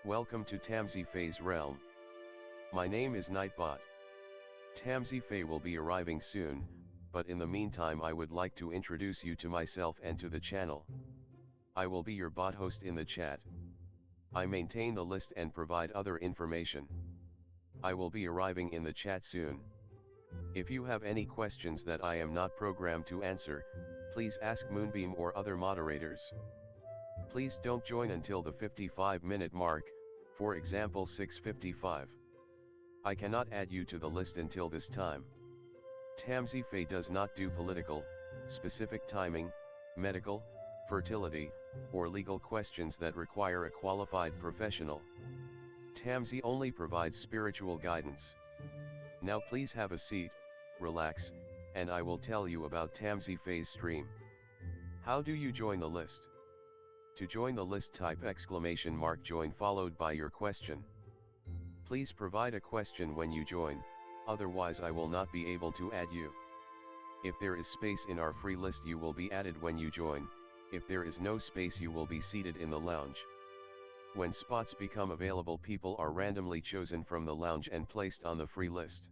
Welcome to tamsyfae's realm. My name is Nightbot. Tamsyfae will be arriving soon, but in the meantime I would like to introduce you to myself and to the channel. I will be your bot host in the chat. I maintain the list and provide other information. I will be arriving in the chat soon. If you have any questions that I am not programmed to answer, please ask Moonbeam or other moderators. Please don't join until the 55-minute mark, for example 6:55. I cannot add you to the list until this time. Tamsyfae does not do political, specific timing, medical, fertility, or legal questions that require a qualified professional. Tamsy only provides spiritual guidance. Now please have a seat, relax, and I will tell you about Tamsyfae's stream. How do you join the list? To join the list, type !join followed by your question. Please provide a question when you join, otherwise I will not be able to add you. If there is space in our free list you will be added when you join, if there is no space you will be seated in the lounge. When spots become available, people are randomly chosen from the lounge and placed on the free list.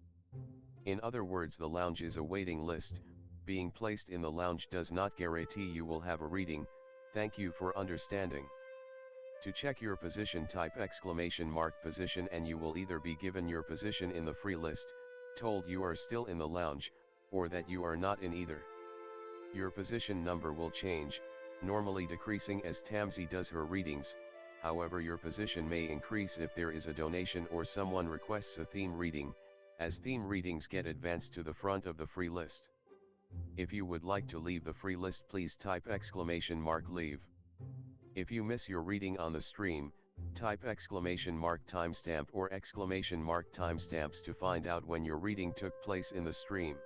In other words, the lounge is a waiting list. Being placed in the lounge does not guarantee you will have a reading. Thank you for understanding. To check your position, type !position and you will either be given your position in the free list, told you are still in the lounge, or that you are not in either. Your position number will change, normally decreasing as Tamsy does her readings. However, your position may increase if there is a donation or someone requests a theme reading, as theme readings get advanced to the front of the free list. If you would like to leave the free list, please type !leave. If you miss your reading on the stream, type !timestamp or !timestamps to find out when your reading took place in the stream.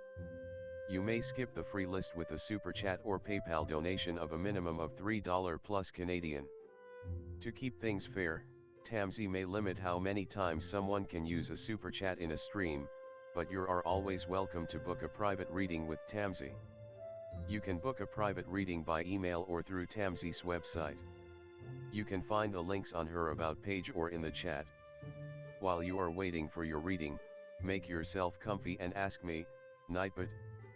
You may skip the free list with a super chat or PayPal donation of a minimum of $3 plus Canadian. To keep things fair, Tamsy may limit how many times someone can use a super chat in a stream, but you are always welcome to book a private reading with Tamsy. You can book a private reading by email or through Tamsy's website. You can find the links on her about page or in the chat. While you are waiting for your reading, make yourself comfy and ask me, Nightbot,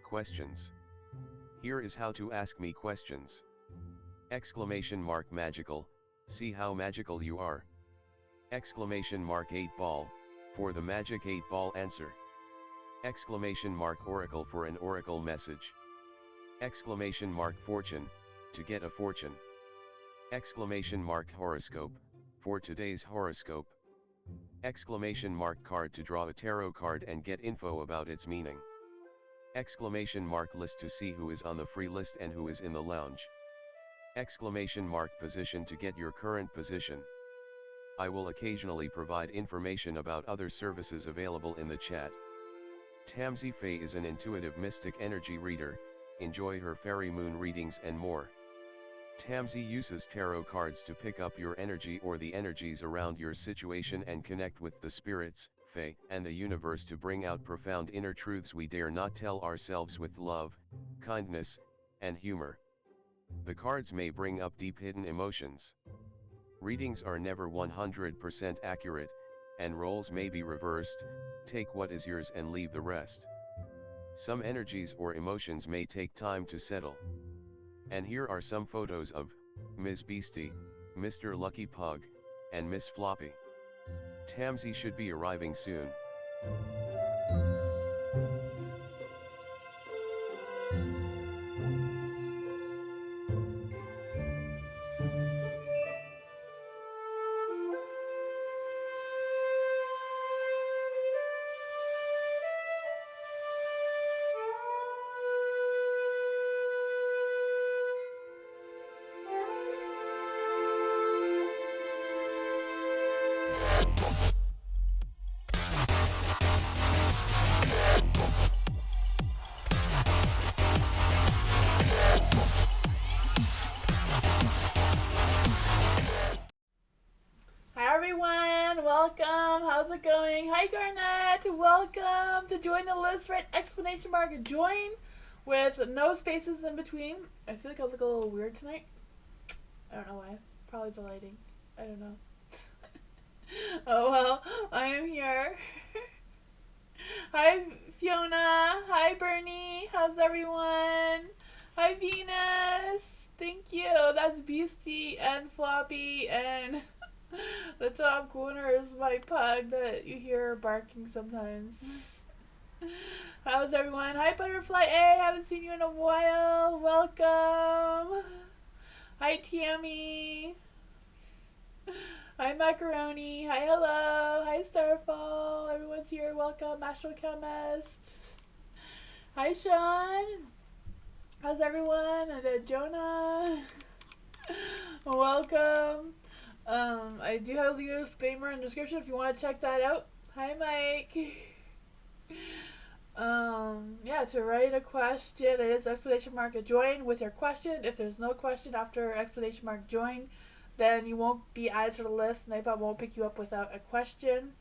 questions. Here is how to ask me questions. !magical, see how magical you are. !8 ball, for the magic 8-ball answer. !oracle for an oracle message. !fortune, to get a fortune. !horoscope, for today's horoscope. !card to draw a tarot card and get info about its meaning. !list to see who is on the free list and who is in the lounge. !position to get your current position. I will occasionally provide information about other services available in the chat. Tamsyfae is an intuitive mystic energy reader. Enjoy her fairy moon readings and more. Tamsy uses tarot cards to pick up your energy or the energies around your situation and connect with the spirits, fae, and the universe to bring out profound inner truths we dare not tell ourselves with love, kindness, and humor. The cards may bring up deep hidden emotions. Readings are never 100% accurate, and roles may be reversed. Take what is yours and leave the rest. Some energies or emotions may take time to settle. And here are some photos of Ms. Beastie, Mr. Lucky Pug, and Miss Floppy. Tamsy should be arriving soon. Welcome, how's it going? Hi Garnett, welcome to join the list, right? Exclamation mark, join with no spaces in between. I feel like I look a little weird tonight. I don't know why, probably the lighting, I don't know. Oh well, I am here. Hi Fiona. Hi Bernie. How's everyone? Hi Venus. Thank you. That's Beastie and Floppy and the top corner is my pug that you hear barking sometimes. How's everyone? Hi Butterfly A. Haven't seen you in a while. Welcome. Hi Tammy. Hi Macaroni. Hi hello. Hi Starfall. Everyone's here. Welcome. Astral Chemist. Hi Sean. How's everyone? And Jonah. Welcome. I do have a legal disclaimer in the description if you want to check that out. Hi Mike. Yeah, to write a question, it is exclamation mark join with your question. If there's no question after exclamation mark join, then you won't be added to the list. Nightbot won't pick you up without a question.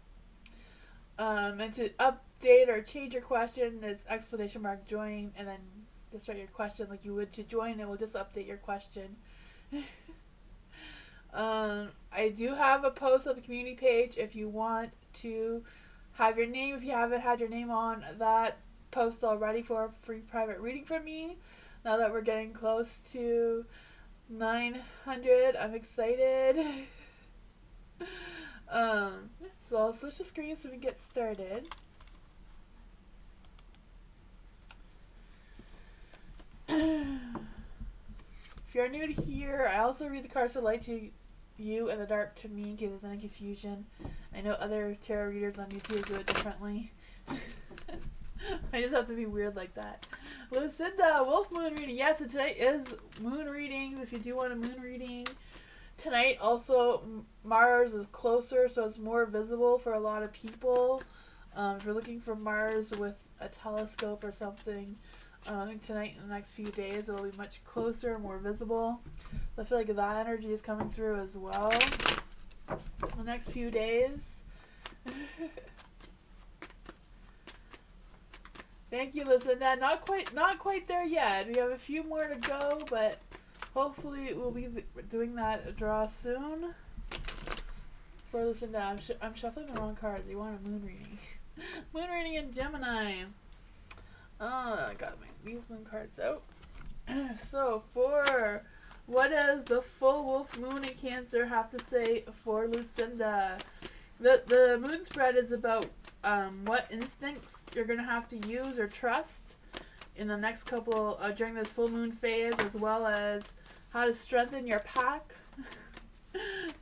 And to update or change your question, it's exclamation mark join, and then just write your question like you would to join. It will just update your question. I do have a post on the community page if you want to have your name, if you haven't had your name on that post already, for a free private reading from me. Now that we're getting close to 900, I'm excited. So I'll switch the screen so we get started. If you're new to here, I also read the cards of light to you and the dark to me in case there's any confusion. I know other tarot readers on YouTube do it differently. I just have to be weird like that. Lucinda, Wolf Moon reading. Yes, and tonight is moon readings if you do want a moon reading. Tonight also Mars is closer, so it's more visible for a lot of people. If you're looking for Mars with a telescope or something, I think tonight in the next few days it'll be much closer, more visible. So I feel like that energy is coming through as well the next few days. Thank you, Lucinda. Not quite there yet. We have a few more to go, but hopefully we'll be doing that draw soon. For Lucinda, I'm shuffling the wrong cards. You want a moon reading? Moon reading in Gemini. I got these moon cards out. So for what does the full wolf moon in Cancer have to say for Lucinda? The moon spread is about what instincts you're gonna have to use or trust in the next couple during this full moon phase, as well as how to strengthen your pack.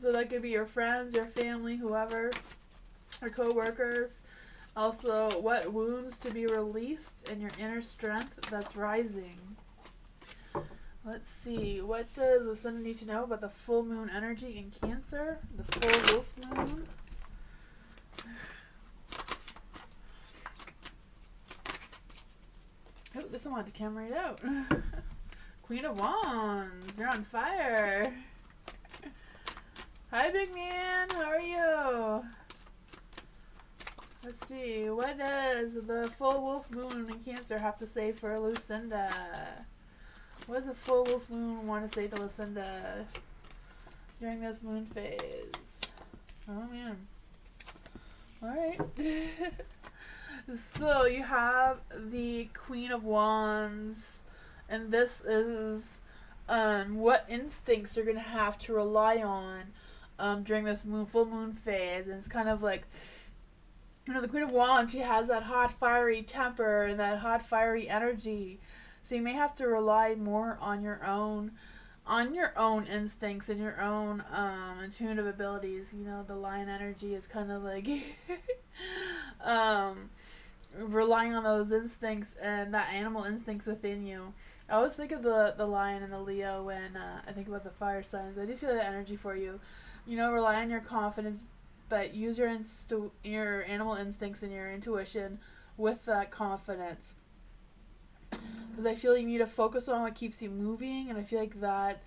So that could be your friends, your family, whoever, or co-workers. Also, what wounds to be released and your inner strength that's rising. Let's see. What does Lucinda need to know about the full moon energy in Cancer? The full wolf moon. Oh, this one wanted to come right out. Queen of Wands. You're on fire. Hi, big man. How are you? Let's see. What does the full wolf moon in Cancer have to say for Lucinda? What does the full wolf moon want to say to Lucinda during this moon phase? Oh, man. Alright. So, you have the Queen of Wands, and this is what instincts you're going to have to rely on during this full moon phase. And it's kind of like, you know, the Queen of Wands, she has that hot, fiery temper and that hot, fiery energy. So you may have to rely more on your own instincts and your own intuitive abilities. You know, the lion energy is kind of like relying on those instincts and that animal instincts within you. I always think of the lion and the Leo when I think about the fire signs. I do feel that energy for you. You know, rely on your confidence, but use your animal instincts and your intuition with that confidence. Because I feel you need to focus on what keeps you moving, and I feel like that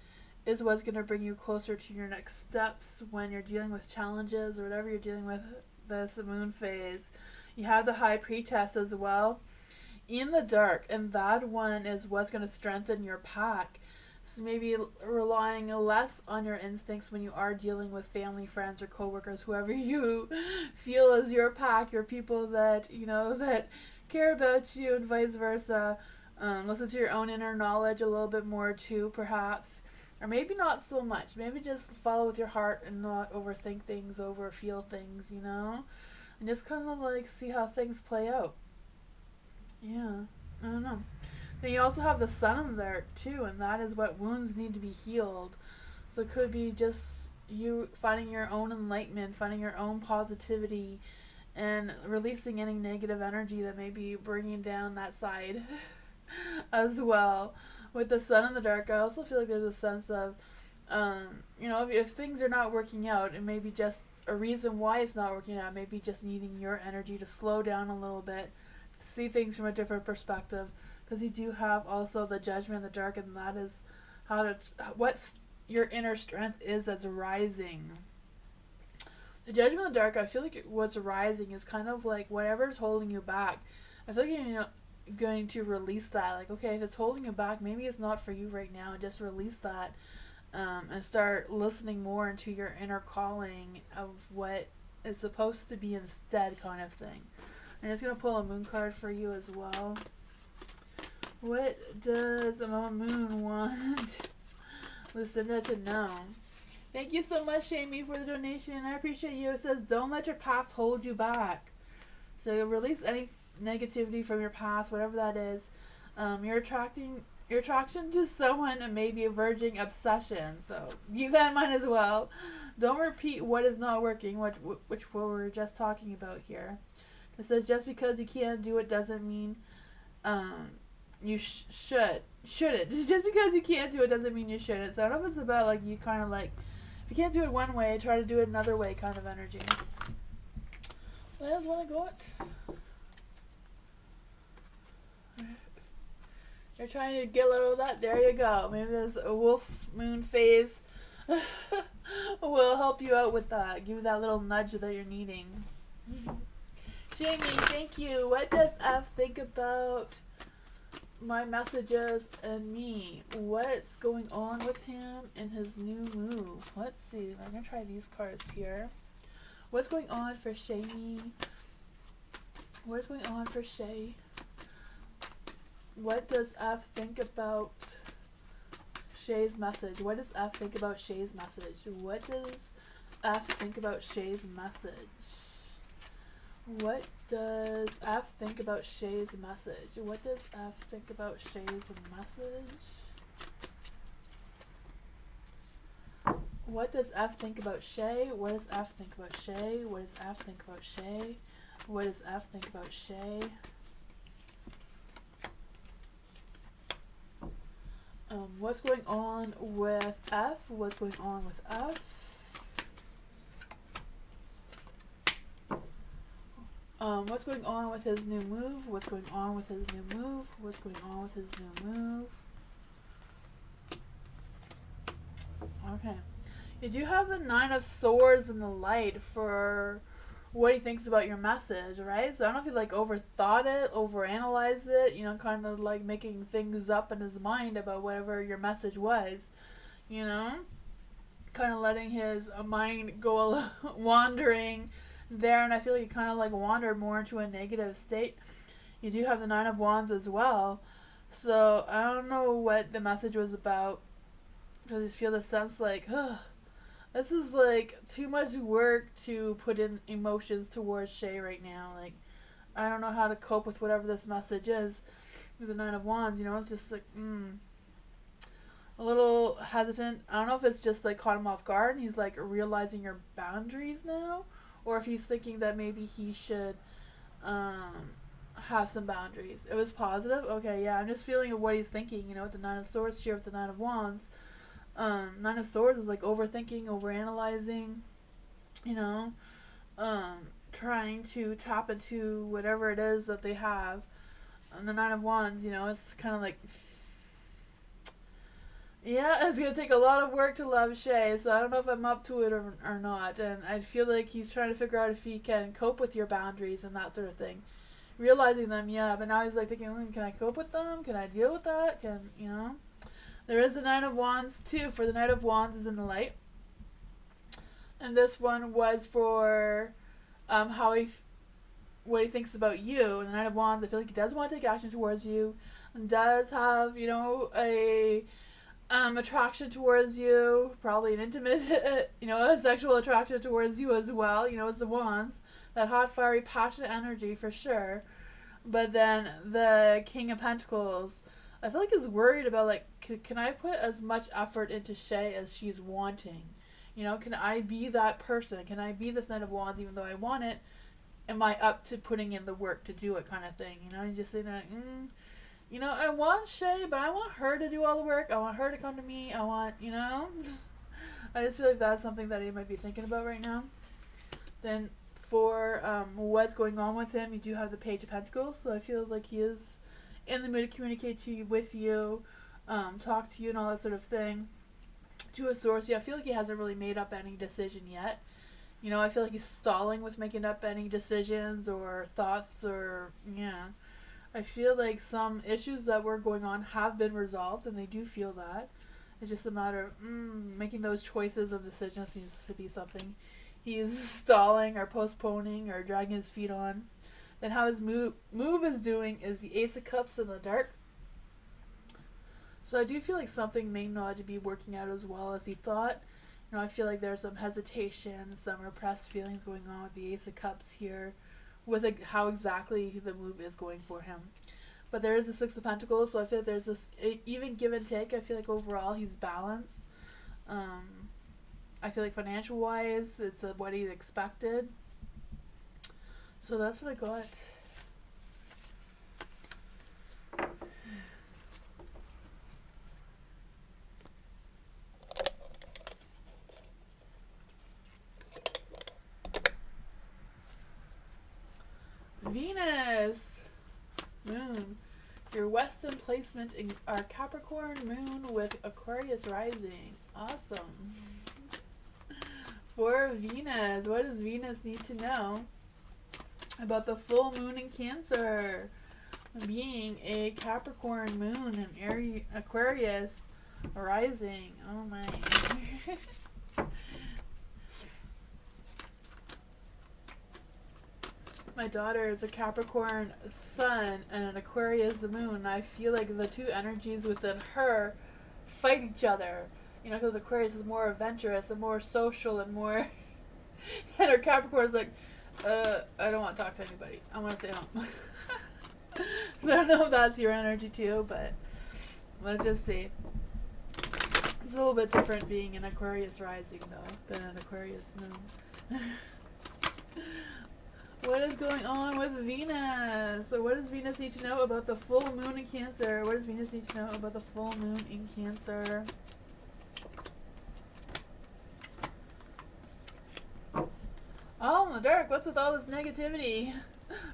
is what's going to bring you closer to your next steps when you're dealing with challenges or whatever you're dealing with this moon phase. You have the High Priestess as well in the dark, and that one is what's going to strengthen your pack. So maybe relying less on your instincts when you are dealing with family, friends, or coworkers, whoever you feel as your pack, your people that, that care about you, and vice versa. Listen to your own inner knowledge a little bit more too, perhaps. Or maybe not so much. Maybe just follow with your heart and not overthink things, overfeel things, And just kind of like see how things play out. Yeah, I don't know. Then you also have the sun in there too, and that is what wounds need to be healed. So it could be just you finding your own enlightenment, finding your own positivity, and releasing any negative energy that may be bringing down that side as well. With the sun in the dark, I also feel like there's a sense of, if things are not working out, it may be just a reason why it's not working out. Maybe just needing your energy to slow down a little bit, see things from a different perspective. Because you do have also the judgment in the dark, and that is what's your inner strength is that's rising. The judgment in the dark, I feel like what's rising is kind of like whatever's holding you back. I feel like you're going to release that. Like, okay, if it's holding you back, maybe it's not for you right now. Just release that, and start listening more into your inner calling of what is supposed to be instead, kind of thing. I'm just going to pull a moon card for you as well. What does Mama Moon want Lucinda to know? Thank you so much, Jamie, for the donation. I appreciate you. It says, don't let your past hold you back. So release any negativity from your past, whatever that is. Your attraction to someone may be a verging obsession. So keep that in mind as well. Don't repeat what is not working, which we were just talking about here. It says, just because you can't do it doesn't mean you shouldn't. Just because you can't do it doesn't mean you shouldn't. So I don't know if it's about like you kind of like, if you can't do it one way, try to do it another way kind of energy. Well, I just want to go it. You're trying to get a little of that. There you go. Maybe this wolf moon phase will help you out with that. Give you that little nudge that you're needing. Jamie, thank you. What does F think about my messages and me? What's going on with him and his new move? Let's see. I'm going to try these cards here. What's going on for Shay? What's going on for Shay? What does F think about Shay's message? What does F think about Shay's message? What does F think about Shay's message? What does F think about Shay's message? What does F think about Shay's message? What does F think about Shay? What does F think about Shay? What does F think about Shay? What does F think about Shay? What's going on with F? What's going on with F? What's going on with his new move? What's going on with his new move? What's going on with his new move? Okay. You do have the 9 of Swords in the light for what he thinks about your message, right? So I don't know if he like overthought it, overanalyzed it, kind of like making things up in his mind about whatever your message was, kind of letting his mind go wandering there, and I feel like he kind of like wandered more into a negative state. You do have the 9 of Wands as well, so I don't know what the message was about, because I just feel the sense like, this is like too much work to put in emotions towards Shay right now. Like, I don't know how to cope with whatever this message is. With the 9 of Wands, it's just like, a little hesitant. I don't know if it's just like caught him off guard and he's like realizing your boundaries now, or if he's thinking that maybe he should have some boundaries. It was positive. Okay, yeah, I'm just feeling what he's thinking, with the 9 of Swords here with the 9 of Wands. 9 of Swords is like overthinking, overanalyzing, trying to tap into whatever it is that they have. And the 9 of Wands, it's kind of like, yeah, it's going to take a lot of work to love Shay, so I don't know if I'm up to it or not. And I feel like he's trying to figure out if he can cope with your boundaries and that sort of thing. Realizing them, yeah, but now he's like thinking, can I cope with them? Can I deal with that? There is the Nine of Wands too. For the Knight of Wands is in the light, and this one was for what he thinks about you. And the Knight of Wands, I feel like he does want to take action towards you, and does have a attraction towards you, probably an intimate, a sexual attraction towards you as well. It's the Wands, that hot, fiery, passionate energy for sure. But then the King of Pentacles, I feel like is worried about, like, can I put as much effort into Shay as she's wanting? Can I be that person? Can I be this Knight of Wands even though I want it? Am I up to putting in the work to do it, kind of thing? And just saying that, I want Shay, but I want her to do all the work. I want her to come to me. I want, I just feel like that's something that he might be thinking about right now. Then for what's going on with him, you do have the Page of Pentacles, so I feel like he is in the mood to communicate with you, talk to you and all that sort of thing. To a source, I feel like he hasn't really made up any decision yet. I feel like he's stalling with making up any decisions or thoughts or, I feel like some issues that were going on have been resolved, and they do feel that. It's just a matter of making those choices of decisions seems to be something he's stalling or postponing or dragging his feet on. Then how his move is doing is the Ace of Cups in the dark. So I do feel like something may not be working out as well as he thought. I feel like there's some hesitation, some repressed feelings going on with the Ace of Cups here, with how exactly the move is going for him. But there is the Six of Pentacles, so I feel like there's this even give and take. I feel like overall he's balanced. I feel like financial wise, it's what he expected. So that's what I got. Venus, Moon, your Western placement in our Capricorn Moon with Aquarius rising. Awesome. For Venus, what does Venus need to know about the full moon in Cancer? Being a Capricorn moon and Aquarius rising. Oh my. My daughter is a Capricorn sun and an Aquarius moon. I feel like the two energies within her fight each other. Because Aquarius is more adventurous and more social and more... and her Capricorn is like, I don't want to talk to anybody. I want to stay home. So I don't know if that's your energy too, but let's just see. It's a little bit different being an Aquarius rising, though, than an Aquarius moon. What is going on with Venus? So what does Venus need to know about the full moon in Cancer? What does Venus need to know about the full moon in Cancer? Oh, in the dark, what's with all this negativity?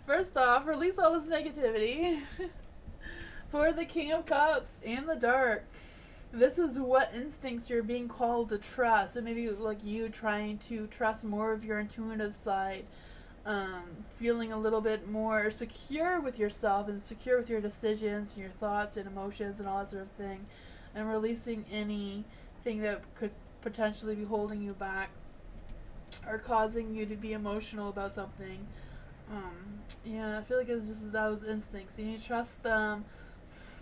First off, release all this negativity. For the King of Cups in the dark. This is what instincts you're being called to trust. So maybe like you trying to trust more of your intuitive side. Feeling a little bit more secure with yourself and secure with your decisions, your thoughts and emotions and all that sort of thing, and releasing anything that could potentially be holding you back or causing you to be emotional about something. I feel like it's just those instincts. You need to trust them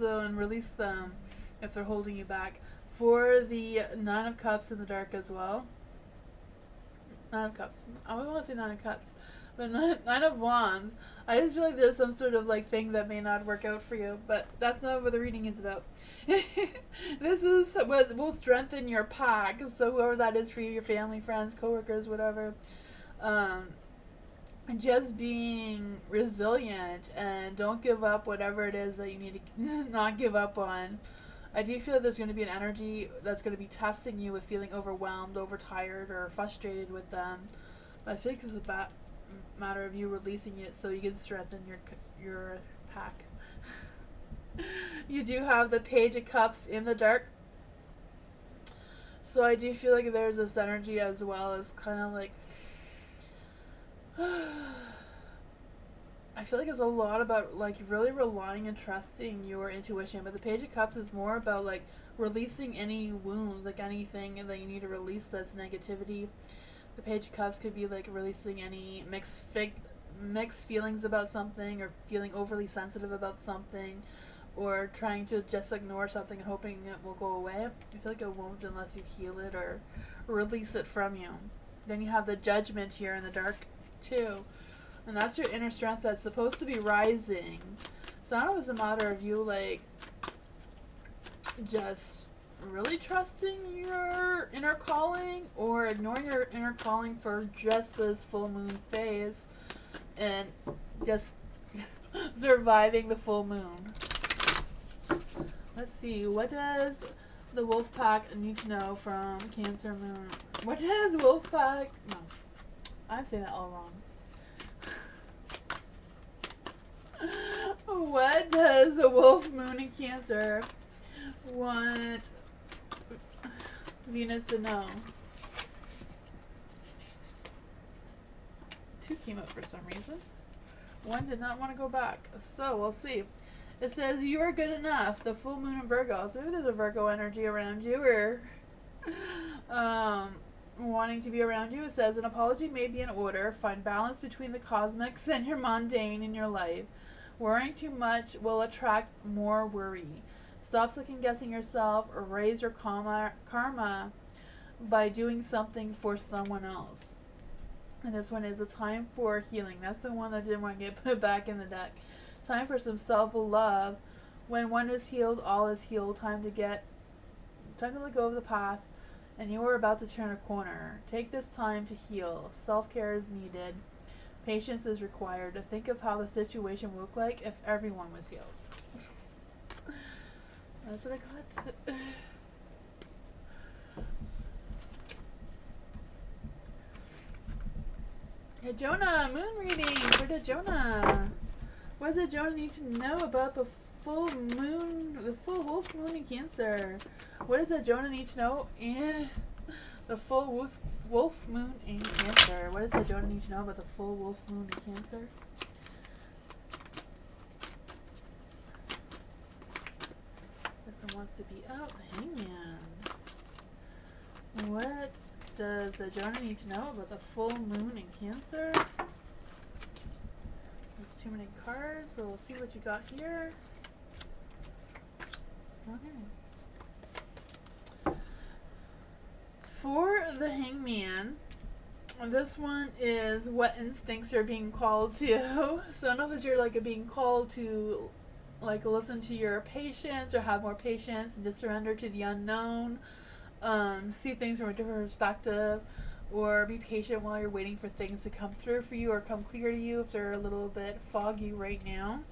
and release them if they're holding you back. For the Nine of Cups in the dark as well. Nine of Cups. I want to say Nine of Cups. But Nine of Wands, I just feel like there's some sort of like thing that may not work out for you, but that's not what the reading is about. This is what will strengthen your pack, so whoever that is for you, your family, friends, coworkers, whatever. Just being resilient and don't give up whatever it is that you need to not give up on. I do feel that there's going to be an energy that's going to be testing you with feeling overwhelmed, overtired, or frustrated with them. But I feel like it's a matter of you releasing it so you can strengthen your pack. You do have the Page of Cups in the dark. So I do feel like there's this energy as well as kind of like I feel like it's a lot about like really relying and trusting your intuition, but the Page of Cups is more about like releasing any wounds, like anything that you need to release that's negativity. The Page of Cups could be like releasing any mixed feelings about something, or feeling overly sensitive about something, or trying to just ignore something and hoping it will go away. I feel like it won't unless you heal it or release it from you. Then you have the Judgment here in the dark too. And that's your inner strength that's supposed to be rising. So I don't know if it's a matter of you like just really trusting your inner calling, or ignoring your inner calling for just this full moon phase and just surviving the full moon. Let's see, what does the wolf pack need to know from Cancer Moon? What does wolf pack... No, I'm saying that all wrong. What does the wolf moon in Cancer want Venus to know? 2 came up for some reason. 1 did not want to go back. So we'll see. It says you are good enough. The full moon in Virgo. So maybe there's a Virgo energy around you, or wanting to be around you. It says an apology may be in order. Find balance between the cosmics and your mundane in your life. Worrying too much will attract more worry. Stop second guessing yourself, or raise your karma by doing something for someone else. And this one is a time for healing. That's the one that didn't want to get put back in the deck. Time for some self-love. When one is healed, all is healed. Time to let go of the past, and you are about to turn a corner. Take this time to heal. Self-care is needed. Patience is required to think of how the situation would look like if everyone was healed. That's what I got. Hey, Jonah, moon reading for the Jonah. What does Jonah need to know about the full moon, the full wolf moon in Cancer? What does Jonah need to know in the full wolf moon in Cancer? What does Jonah need to know about the full wolf moon in Cancer? This one wants to be out. The Hangman. What does Jonah need to know about the full moon in Cancer? There's too many cards, but we'll see what you got here. Okay. For the Hangman, this one is what instincts you're being called to. So I don't know if you're like being called to like listen to your patience, or have more patience and just surrender to the unknown. See things from a different perspective, or be patient while you're waiting for things to come through for you or come clear to you if they're a little bit foggy right now.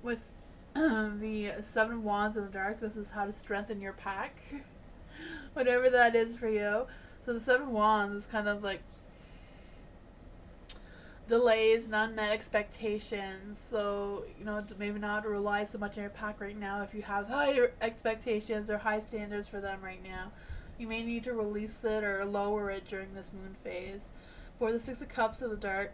With the 7 of Wands in the dark, this is how to strengthen your pack. Whatever that is for you. So the 7 of Wands is kind of like delays and unmet expectations. So, you know, maybe not rely so much on your pack right now. If you have higher expectations or high standards for them right now, you may need to release it or lower it during this moon phase. For the 6 of Cups in the dark,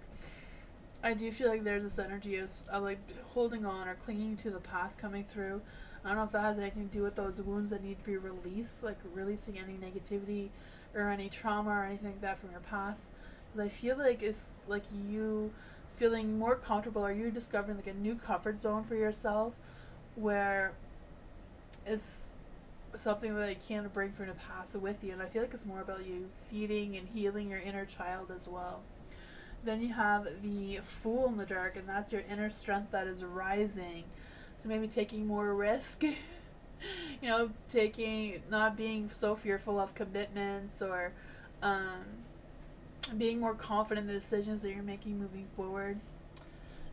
I do feel like there's this energy of like holding on or clinging to the past coming through. I don't know if that has anything to do with those wounds that need to be released, like releasing any negativity or any trauma or anything like that from your past. Because I feel like it's like you feeling more comfortable, or you discovering like a new comfort zone for yourself, where it's something that you can't bring from the past with you. And I feel like it's more about you feeding and healing your inner child as well. Then you have the Fool in the dark, and that's your inner strength that is rising. So maybe taking more risk, you know, not being so fearful of commitments, or being more confident in the decisions that you're making moving forward.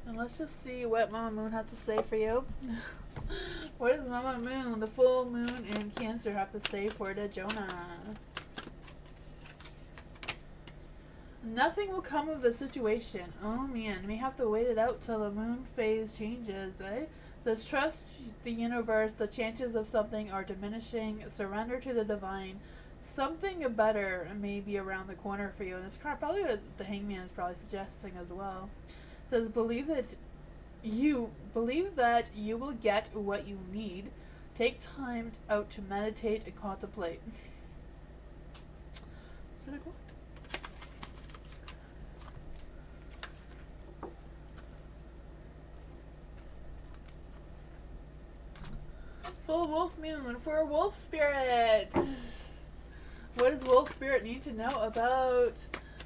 And let's just see what Mama Moon has to say for you. What does Mama Moon, the full moon in Cancer, have to say for the Jonah? Nothing will come of the situation. Oh man, you may have to wait it out till the moon phase changes, eh? Says trust the universe, the chances of something are diminishing, surrender to the divine. Something better may be around the corner for you. And it's probably what the Hangman is probably suggesting as well. It says believe that you will get what you need. Take time out to meditate and contemplate. So cool. Full wolf moon for wolf spirit. What does wolf spirit need to know about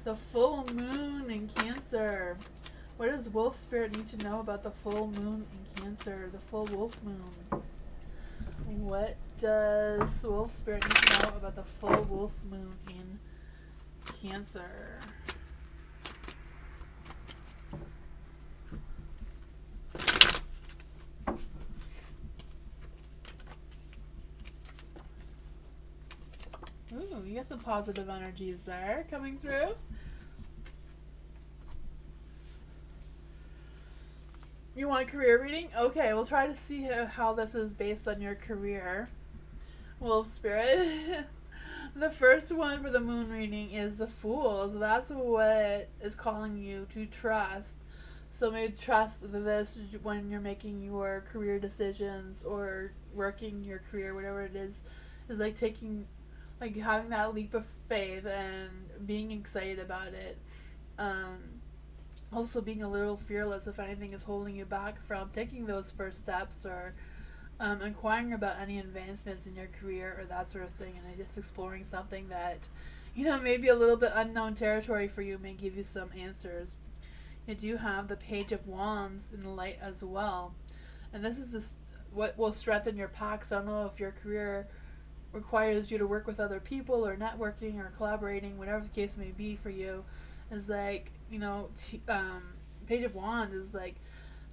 the full moon in Cancer? What does wolf spirit need to know about the full moon in Cancer? The full wolf moon. What does wolf spirit need to know about the full wolf moon in Cancer? Ooh, you got some positive energies there coming through. You want a career reading? Okay, we'll try to see how this is based on your career. Wolf Spirit. The first one for the moon reading is the Fool. So that's what is calling you to trust. So maybe trust this when you're making your career decisions or working your career, whatever it is like taking, like having that leap of faith and being excited about it. Also being a little fearless if anything is holding you back from taking those first steps or inquiring about any advancements in your career or that sort of thing, and just exploring something that, maybe a little bit unknown territory for you may give you some answers. You do have the Page of Wands in the light as well, and this is what will strengthen your packs. I don't know if your career requires you to work with other people or networking or collaborating, whatever the case may be for you. Is like, Page of Wands is like,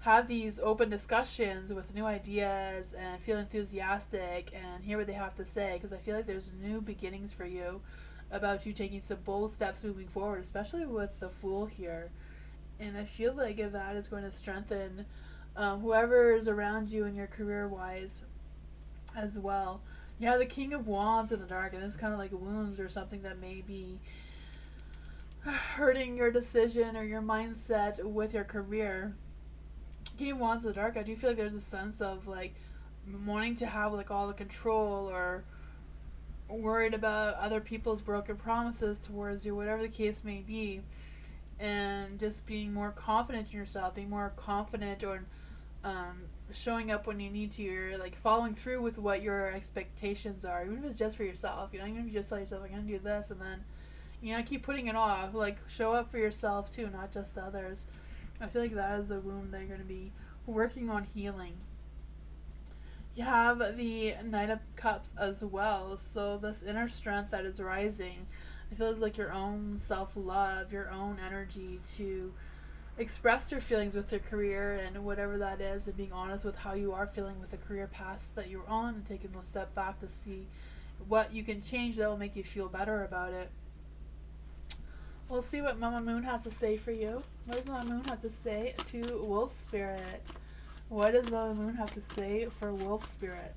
have these open discussions with new ideas and feel enthusiastic and hear what they have to say, because I feel like there's new beginnings for you about you taking some bold steps moving forward, especially with the Fool here. And I feel like if that is going to strengthen whoever is around you in your career wise as well. You have the King of Wands in the dark, and this is kind of like wounds or something that may be hurting your decision or your mindset with your career. King of Wands in the dark, I do feel like there's a sense of like wanting to have like all the control or worried about other people's broken promises towards you, whatever the case may be, and just being more confident in yourself, being more confident or showing up when you need to. You're like following through with what your expectations are, even if it's just for yourself. Even if you just tell yourself, I'm gonna do this, and then keep putting it off. Like, show up for yourself too, not just others. I feel like that is a wound that you're going to be working on healing. You have the Knight of Cups as well. So this inner strength that is rising, I feel it's like your own self-love, your own energy to express your feelings with your career and whatever that is, and being honest with how you are feeling with the career path that you're on, and taking a step back to see what you can change that will make you feel better about it. We'll see what Mama Moon has to say for you. What does Mama Moon have to say to Wolf Spirit? What does Mama Moon have to say for Wolf Spirit?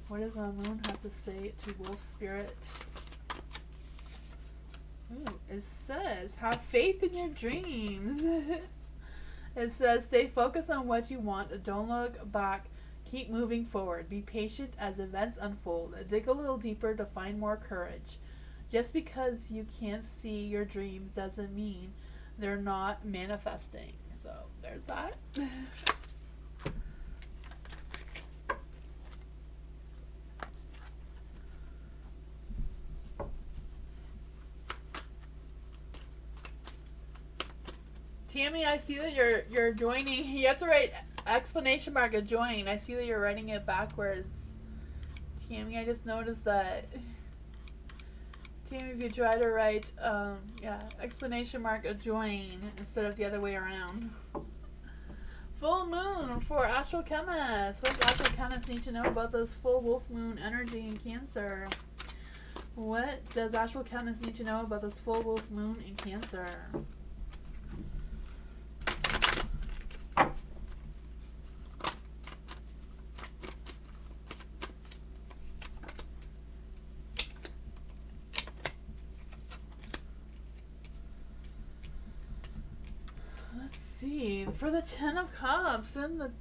What does Mama Moon have to say to Wolf Spirit? Ooh, it says, have faith in your dreams. It says, stay focused on what you want. Don't look back. Keep moving forward. Be patient as events unfold. Dig a little deeper to find more courage. Just because you can't see your dreams doesn't mean they're not manifesting. So there's that. Tammy, I see that you're joining. You have to write exclamation mark a join. I see that you're writing it backwards. Tammy, I just noticed that. Tammy, if you try to write exclamation mark a join instead of the other way around. Full moon for Astral Chemist. What does Astral Chemist need to know about this full wolf moon energy in Cancer? What does Astral Chemist need to know about this full wolf moon in Cancer? For the Ten of Cups in the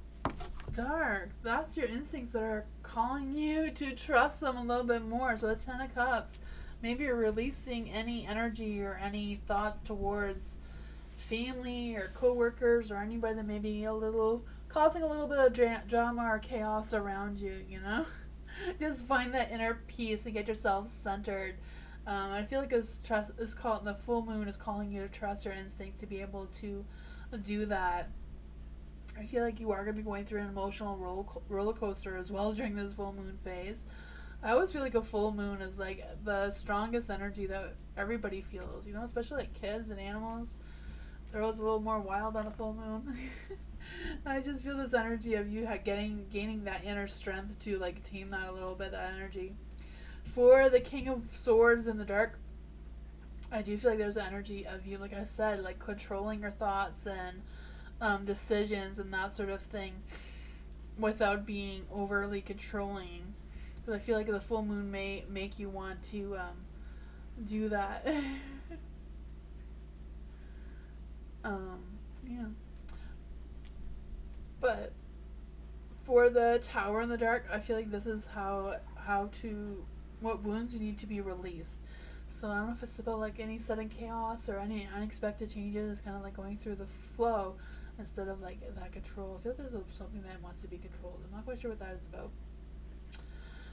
dark, that's your instincts that are calling you to trust them a little bit more. So the Ten of Cups, maybe you're releasing any energy or any thoughts towards family or co-workers or anybody that may be causing a little bit of drama or chaos around you, you know? Just find that inner peace and get yourself centered. I feel like the full moon is calling you to trust your instincts to be able to do that. I feel like you are going to be going through an emotional roller coaster as well during this full moon phase. I always feel like a full moon is like the strongest energy that everybody feels, you know, especially like kids and animals. They're always a little more wild on a full moon. I just feel this energy of you gaining that inner strength to like tame that a little bit, that energy. For the King of Swords in the dark, I do feel like there's an energy of you, like I said, like controlling your thoughts and decisions and that sort of thing without being overly controlling. Because I feel like the full moon may make you want to do that. Yeah. But for the Tower in the dark, I feel like this is what wounds you need to be released. So I don't know if it's about like any sudden chaos or any unexpected changes. It's kind of like going through the flow instead of like that control. I feel like there's something that wants to be controlled. I'm not quite sure what that is about.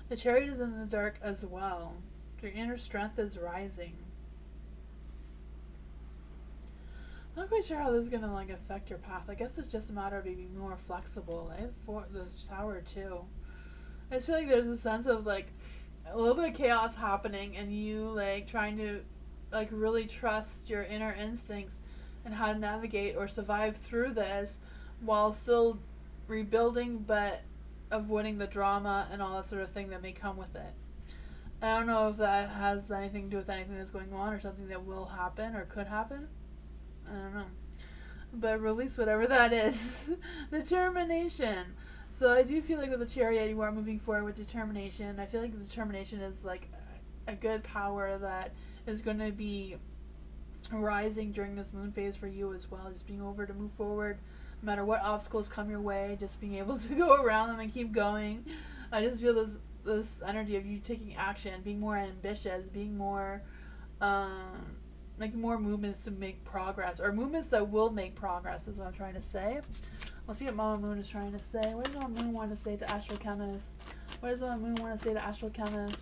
The Chariot is in the dark as well. Your inner strength is rising. I'm not quite sure how this is gonna like affect your path. I guess it's just a matter of being more flexible. For the Tower too, I just feel like there's a sense of like a little bit of chaos happening, and you like trying to like really trust your inner instincts and how to navigate or survive through this while still rebuilding, but avoiding the drama and all that sort of thing that may come with it. I don't know if that has anything to do with anything that's going on or something that will happen or could happen. I don't know. But release whatever that is. Determination. So I do feel like with the Chariot, you are moving forward with determination. I feel like determination is like a good power that is going to be rising during this moon phase for you as well. Just being able to move forward, no matter what obstacles come your way, just being able to go around them and keep going. I just feel this energy of you taking action, being more ambitious, being more making more movements to make progress, or movements that will make progress is what I'm trying to say. Let's see what Mama Moon is trying to say. What does Mama Moon want to say to Astral Chemist? What does Mama Moon want to say to Astral Chemist?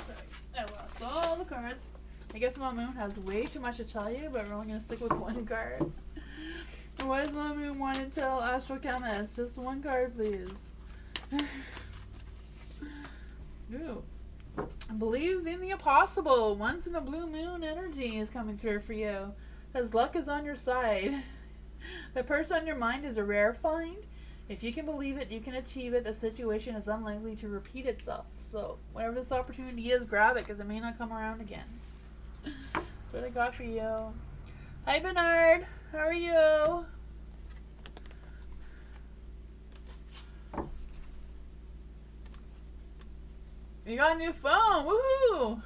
Sorry, I lost all the cards. I guess Mama Moon has way too much to tell you, but we're only going to stick with one card. What does Mama Moon want to tell Astral Chemist? Just one card, please. Ooh. Believe in the impossible. Once in a blue moon energy is coming through for you. Because luck is on your side. The person on your mind is a rare find. If you can believe it, you can achieve it. The situation is unlikely to repeat itself. So, whatever this opportunity is, grab it because it may not come around again. That's what I got for you. Hi, Bernard. How are you? You got a new phone. Woohoo!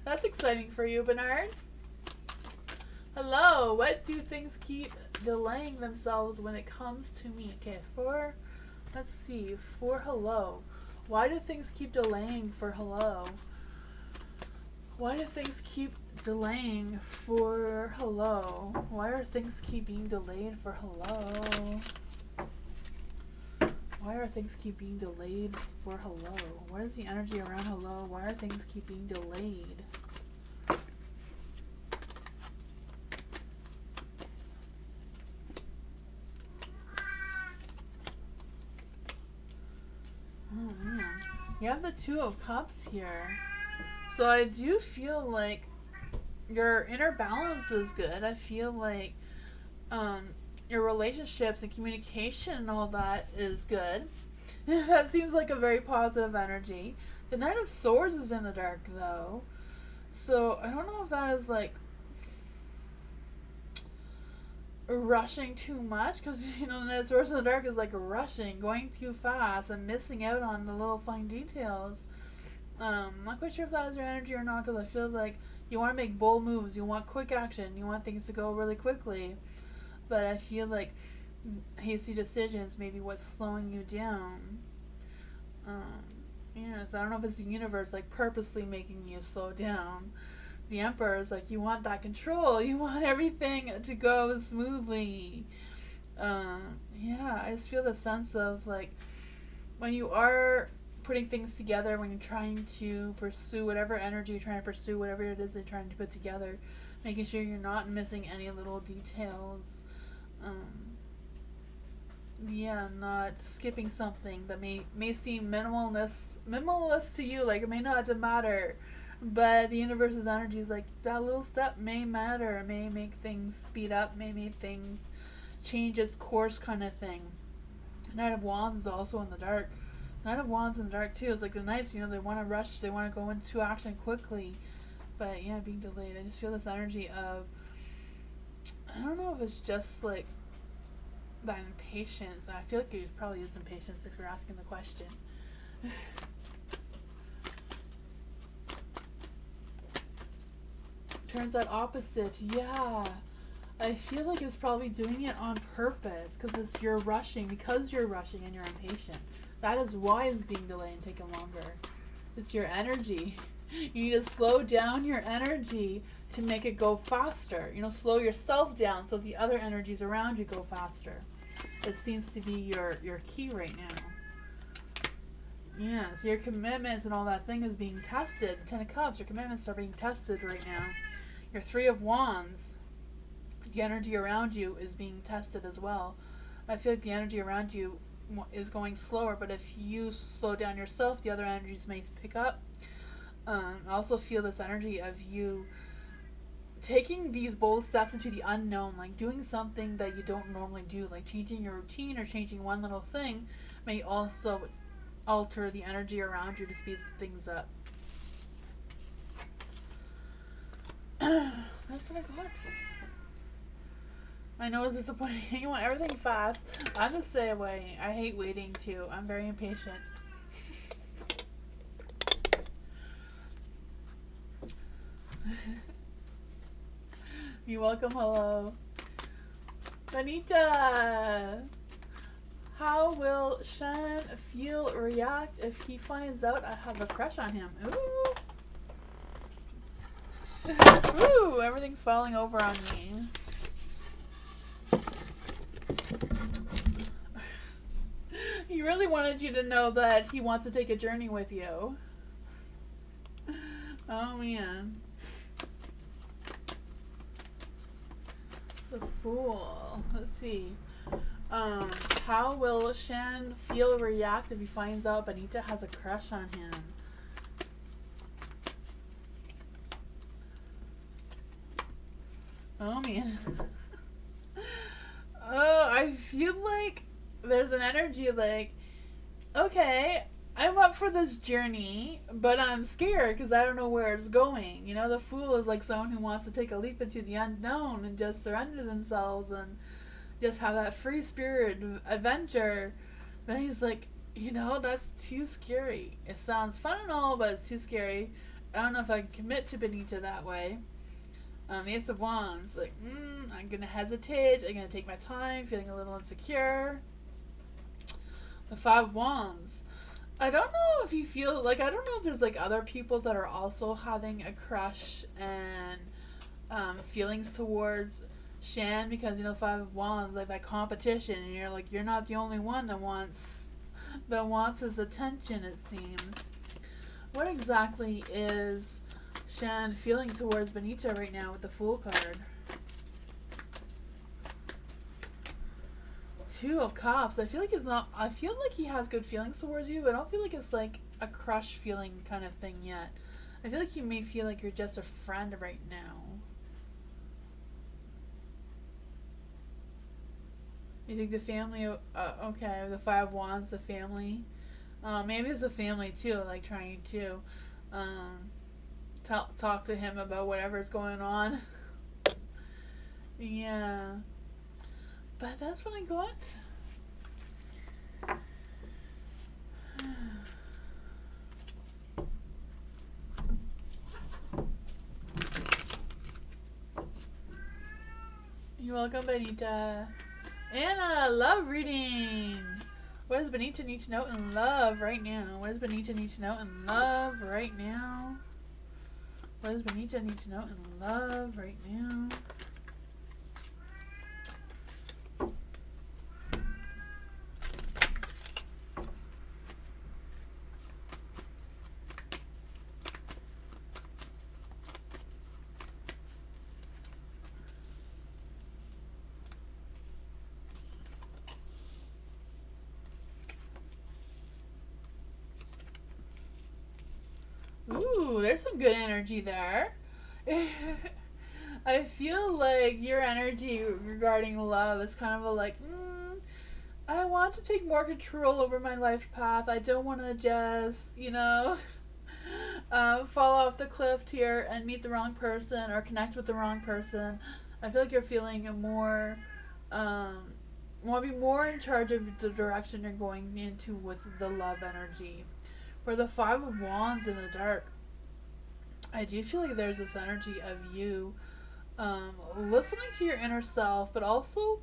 That's exciting for you, Bernard. Hello. What do things keep delaying themselves when it comes to me? Okay, let's see. For hello. Why do things keep delaying for hello? Why do things keep delaying for hello? Why are things keep being delayed for hello? Why are things keep being delayed for hello? What is the energy around hello? Why are things keep being delayed? Oh man. You have the Two of Cups here. So I do feel like your inner balance is good. I feel like your relationships and communication and all that is good. That seems like a very positive energy. The Knight of Swords is in the dark though. So I don't know if that is like rushing too much, because the source in the dark is like rushing, going too fast, and missing out on the little fine details. I'm not quite sure if that is your energy or not, because I feel like you want to make bold moves, you want quick action, you want things to go really quickly, but I feel like hasty decisions may be what's slowing you down. So I don't know if it's the universe like purposely making you slow down. The Emperor is like, you want that control, you want everything to go smoothly. I just feel the sense of like when you are putting things together, when you're trying to pursue whatever energy you're trying to pursue, whatever it is you're trying to put together, making sure you're not missing any little details. Not skipping something that may seem minimalist to you, like it may not matter, but the universe's energy is like that little step may matter, may make things speed up, may make things change its course, kind of thing. Knight of Wands is also in the dark. Knight of Wands in the dark too. It's like the Knights, they want to rush, they want to go into action quickly, but being delayed. I just feel this energy of, I don't know if it's just like that impatience. I feel like it probably is impatience if you're asking the question. Turns out opposite. I feel like it's probably doing it on purpose because you're rushing and you're impatient. That is why it's being delayed and taking longer. It's your energy. You need to slow down your energy to make it go faster. Slow yourself down so the other energies around you go faster. It seems to be your key right now. So your commitments and all that thing is being tested. Ten of Cups, your commitments are being tested right now. Your Three of Wands, the energy around you is being tested as well. I feel like the energy around you is going slower, but if you slow down yourself, the other energies may pick up. I also feel this energy of you taking these bold steps into the unknown, like doing something that you don't normally do, like changing your routine or changing one little thing may also alter the energy around you to speed things up. That's what I got. I know it's disappointing. You want everything fast. I'm the same way. I hate waiting too. I'm very impatient. You're welcome. Hello. Benita! How will Shan feel, react if he finds out I have a crush on him? Ooh, everything's falling over on me. He really wanted you to know that he wants to take a journey with you. Oh man. The Fool. Let's see. How will Shan feel, react if he finds out Benita has a crush on him? Oh man. I feel like there's an energy like, okay, I'm up for this journey, but I'm scared because I don't know where it's going. The Fool is like someone who wants to take a leap into the unknown and just surrender themselves and just have that free spirit adventure. Then he's like, that's too scary. It sounds fun and all, but it's too scary. I don't know if I can commit to Benita that way. Ace of Wands, like, I'm gonna hesitate, I'm gonna take my time, feeling a little insecure. The Five of Wands. I don't know if you feel, like, I don't know if there's, like, other people that are also having a crush and feelings towards Shan, because, Five of Wands, like, that competition, and you're like, you're not the only one that wants his attention, it seems. What exactly is Shan feeling towards Benita right now with the Fool card? Two of Cups. I feel like he has good feelings towards you, but I don't feel like it's like a crush feeling kind of thing yet. I feel like you may feel like you're just a friend right now. You think the family, okay, the Five of Wands, the family. Maybe it's the family too, like trying to talk to him about whatever's going on. Yeah. But that's what I got. You're welcome, Benita. Anna, love reading. What does Benita need to know in love right now? What does Benita need to know in love right now? What does Benita need to know in love right now? Ooh, there's some good energy there. I feel like your energy regarding love is kind of a like, I want to take more control over my life path. I don't want to just, fall off the cliff here and meet the wrong person or connect with the wrong person. I feel like you're feeling a more, want to be more in charge of the direction you're going into with the love energy. For the Five of Wands in the dark, I do feel like there's this energy of you listening to your inner self, but also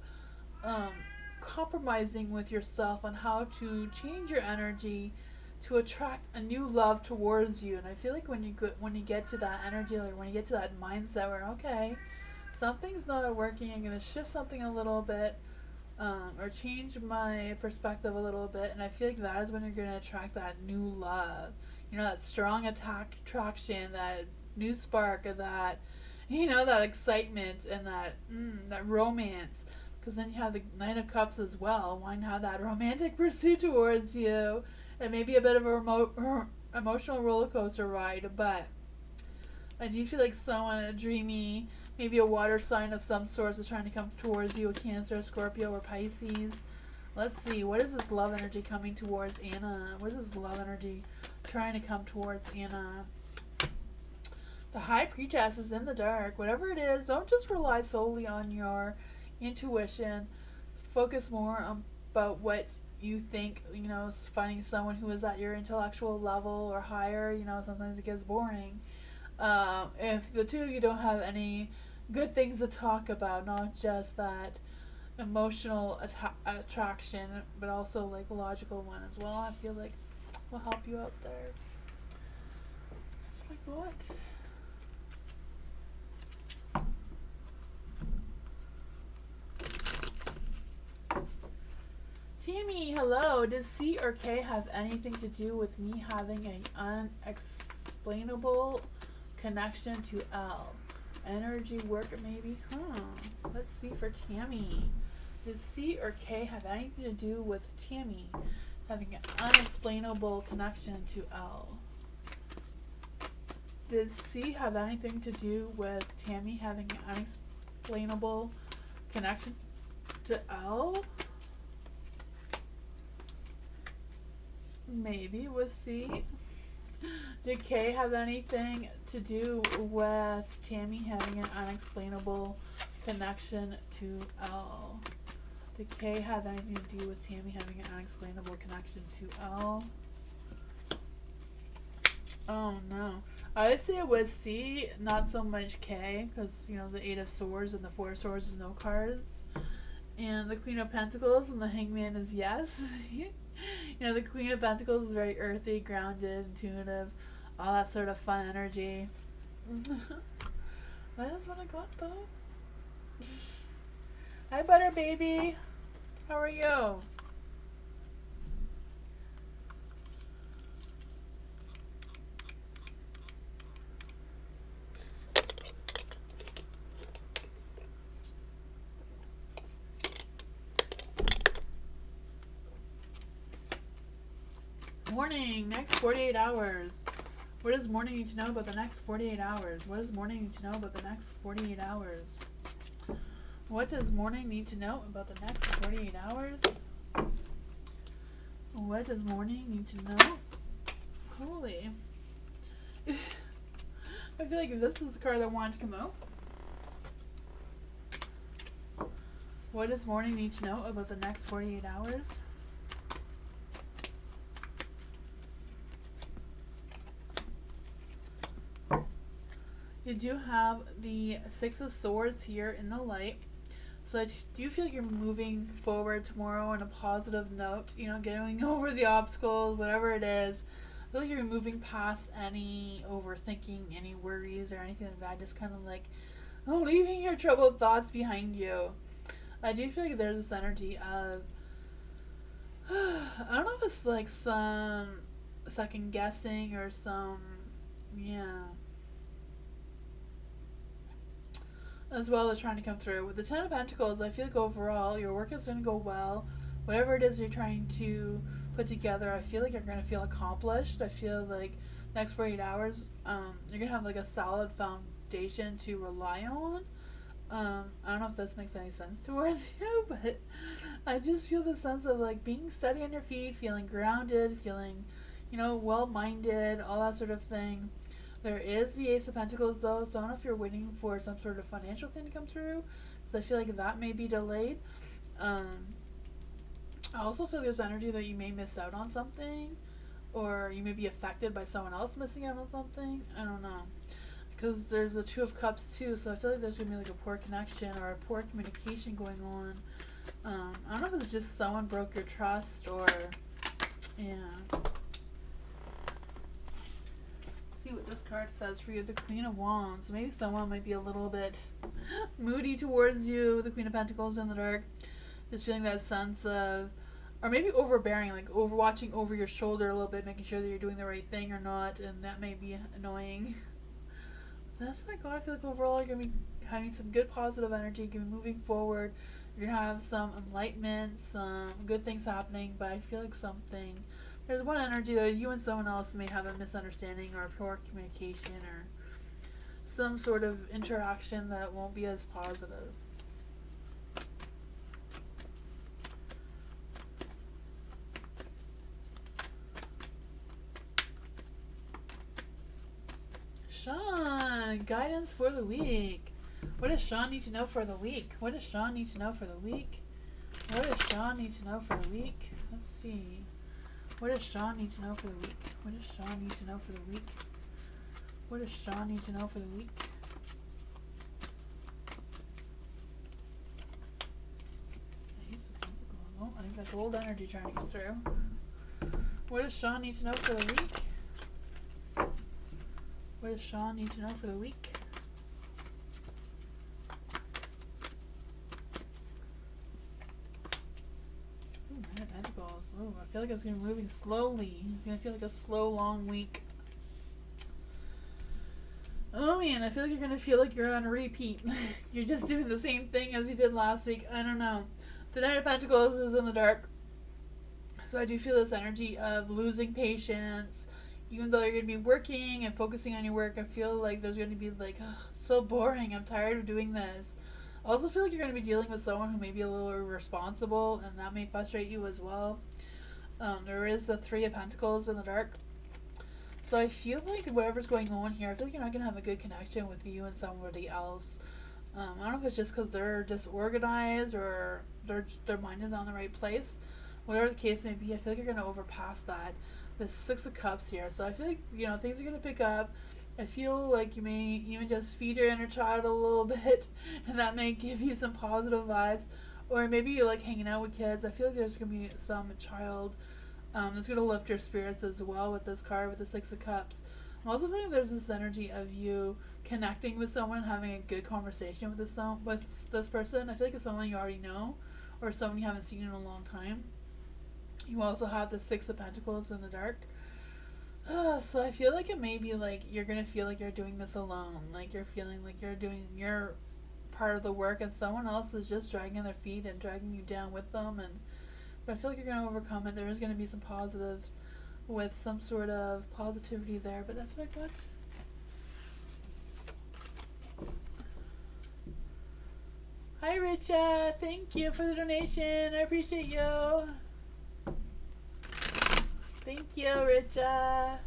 compromising with yourself on how to change your energy to attract a new love towards you. And I feel like when you get to that energy, like when you get to that mindset where, okay, something's not working, I'm going to shift something a little bit, or change my perspective a little bit, and I feel like that is when you're going to attract that new love. That strong attraction, that new spark of that, that excitement and that romance. Because then you have the Knight of Cups as well, wanting to have that romantic pursuit towards you, and maybe a bit of a emotional roller coaster ride. But I do feel like someone dreamy, maybe a water sign of some sort is trying to come towards you, a Cancer, Scorpio, or Pisces. Let's see, what is this love energy coming towards Anna? What is this love energy trying to come towards Anna? The High Priestess is in the dark. Whatever it is, don't just rely solely on your intuition. Focus more on about what you think, finding someone who is at your intellectual level or higher. Sometimes it gets boring. If the two of you don't have any good things to talk about, not just that emotional attraction, but also like a logical one as well, I feel like will help you out there. That's what I got. Tammy, hello. Does C or K have anything to do with me having an unexplainable connection to L? Energy work, maybe? Let's see for Tammy. Did C or K have anything to do with Tammy having an unexplainable connection to L? Did C have anything to do with Tammy having an unexplainable connection to L? Maybe with C. Did K have anything to do with Tammy having an unexplainable connection to L? Did K have anything to do with Tammy having an unexplainable connection to L? Oh no. I would say it was C, not so much K, because, the Eight of Swords and the Four of Swords is no cards. And the Queen of Pentacles and the Hangman is yes. The Queen of Pentacles is very earthy, grounded, intuitive, all that sort of fun energy. That is what I got, though. Hi, Butter Baby. How are you? Morning, next 48 hours. What does morning need to know about the next 48 hours? What does morning need to know about the next 48 hours? What does morning need to know about the next 48 hours? What does morning need to know? Holy. I feel like this is the card that wanted to come out. What does morning need to know about the next 48 hours? You do have the Six of Swords here in the light. So do you feel like you're moving forward tomorrow on a positive note? You know, getting over the obstacles, whatever it is. I feel like you're moving past any overthinking, any worries or anything like that. Just kind of like leaving your troubled thoughts behind you. I do feel like there's this energy of I don't know if it's like some second guessing or some, yeah, as well as trying to come through. With the Ten of Pentacles, I feel like overall your work is going to go well. Whatever it is you're trying to put together, I feel like you're going to feel accomplished. I feel like next 48 hours, you're going to have like a solid foundation to rely on. I don't know if this makes any sense towards you, but I just feel the sense of like being steady on your feet, feeling grounded, feeling, you know, well-minded, all that sort of thing. There is the Ace of Pentacles though, so I don't know if you're waiting for some sort of financial thing to come through, because I feel like that may be delayed. I also feel there's energy that you may miss out on something, or you may be affected by someone else missing out on something. I don't know. Because there's the Two of Cups too, so I feel like there's going to be like a poor connection or a poor communication going on. I don't know if it's just someone broke your trust or, yeah. See what this card says for you, the Queen of Wands. Maybe someone might be a little bit moody towards you, the Queen of Pentacles in the dark. Just feeling that sense of, or maybe overbearing, like watching over your shoulder a little bit, making sure that you're doing the right thing or not, and that may be annoying. That's what I got. I feel like overall you're going to be having some good positive energy, you're going to be moving forward, you're going to have some enlightenment, some good things happening, but I feel like there's one energy that you and someone else may have a misunderstanding or poor communication or some sort of interaction that won't be as positive. Sean, guidance for the week. What does Sean need to know for the week? What does Sean need to know for the week? What does Sean need to know for the week? Let's see. What does Sean need to know for the week? What does Sean need to know for the week? What does Sean need to know for the week? Oh, I think that's old energy trying to get through. What does Sean need to know for the week? What does Sean need to know for the week? Ooh, Nine of Pentacles. Ooh, I feel like it's going to be moving slowly. It's going to feel like a slow, long week. Oh man, I feel like you're going to feel like you're on a repeat. You're just doing the same thing as you did last week. I don't know. The Nine of Pentacles is in the dark. So I do feel this energy of losing patience. Even though you're going to be working and focusing on your work, I feel like there's going to be like, oh, so boring. I'm tired of doing this. I also feel like you're going to be dealing with someone who may be a little irresponsible, and that may frustrate you as well. There is the Three of Pentacles in the dark. So I feel like whatever's going on here, I feel like you're not going to have a good connection with you and somebody else. I don't know if it's just because they're disorganized or their mind is not in the right place. Whatever the case may be, I feel like you're going to overpass that. The Six of Cups here. So I feel like, you know, things are going to pick up. I feel like you may even just feed your inner child a little bit, and that may give you some positive vibes. Or maybe you like hanging out with kids. I feel like there's going to be some child that's going to lift your spirits as well with this card, with the Six of Cups. I'm also feeling there's this energy of you connecting with someone, having a good conversation with this person. I feel like it's someone you already know, or someone you haven't seen in a long time. You also have the Six of Pentacles in the dark. So I feel like it may be like you're going to feel like you're doing this alone. Like you're feeling like you're doing your part of the work and someone else is just dragging their feet and dragging you down with them. But I feel like you're going to overcome it. There is going to be some positives with some sort of positivity there. But that's what I got. Hi, Richa. Thank you for the donation. I appreciate you. Thank you, Richa.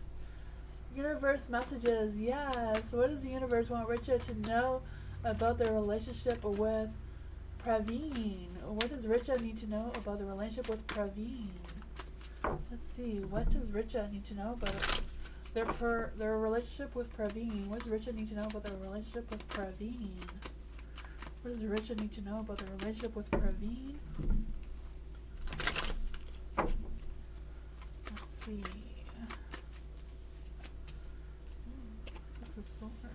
Universe messages. Yes. What does the universe want Richa to know about their relationship with Praveen? what does Richa need to know about the relationship with Praveen? Let's see. What does Richa need to know about their relationship with Praveen? What does Richa need to know about their relationship with Praveen? What does Richa need to know about their relationship with Praveen? Let's see. This is so hard.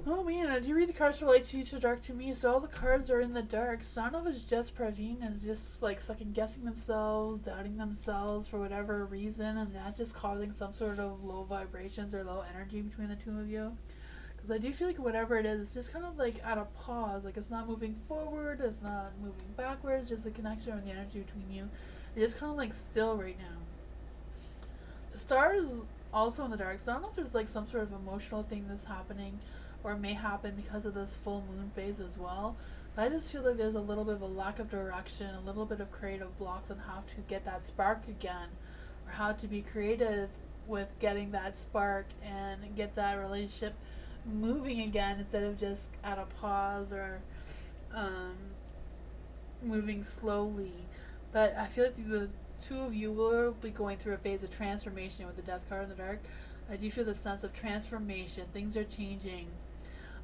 Oh man, I do read the cards to light to you, to dark to me, so all the cards are in the dark. So I don't know if it's just Praveen is just like second guessing themselves, doubting themselves for whatever reason, and that just causing some sort of low vibrations or low energy between the two of you. Because I do feel like whatever it is, it's just kind of like at a pause. Like it's not moving forward, it's not moving backwards, just the connection or the energy between you. It's just kind of like still right now. The star is also in the dark, so I don't know if there's like some sort of emotional thing that's happening or may happen because of this full moon phase as well. But I just feel like there's a little bit of a lack of direction, a little bit of creative blocks on how to get that spark again, or how to be creative with getting that spark and get that relationship moving again instead of just at a pause or moving slowly. But I feel like the two of you will be going through a phase of transformation with the Death card in the dark. I do feel the sense of transformation. Things are changing.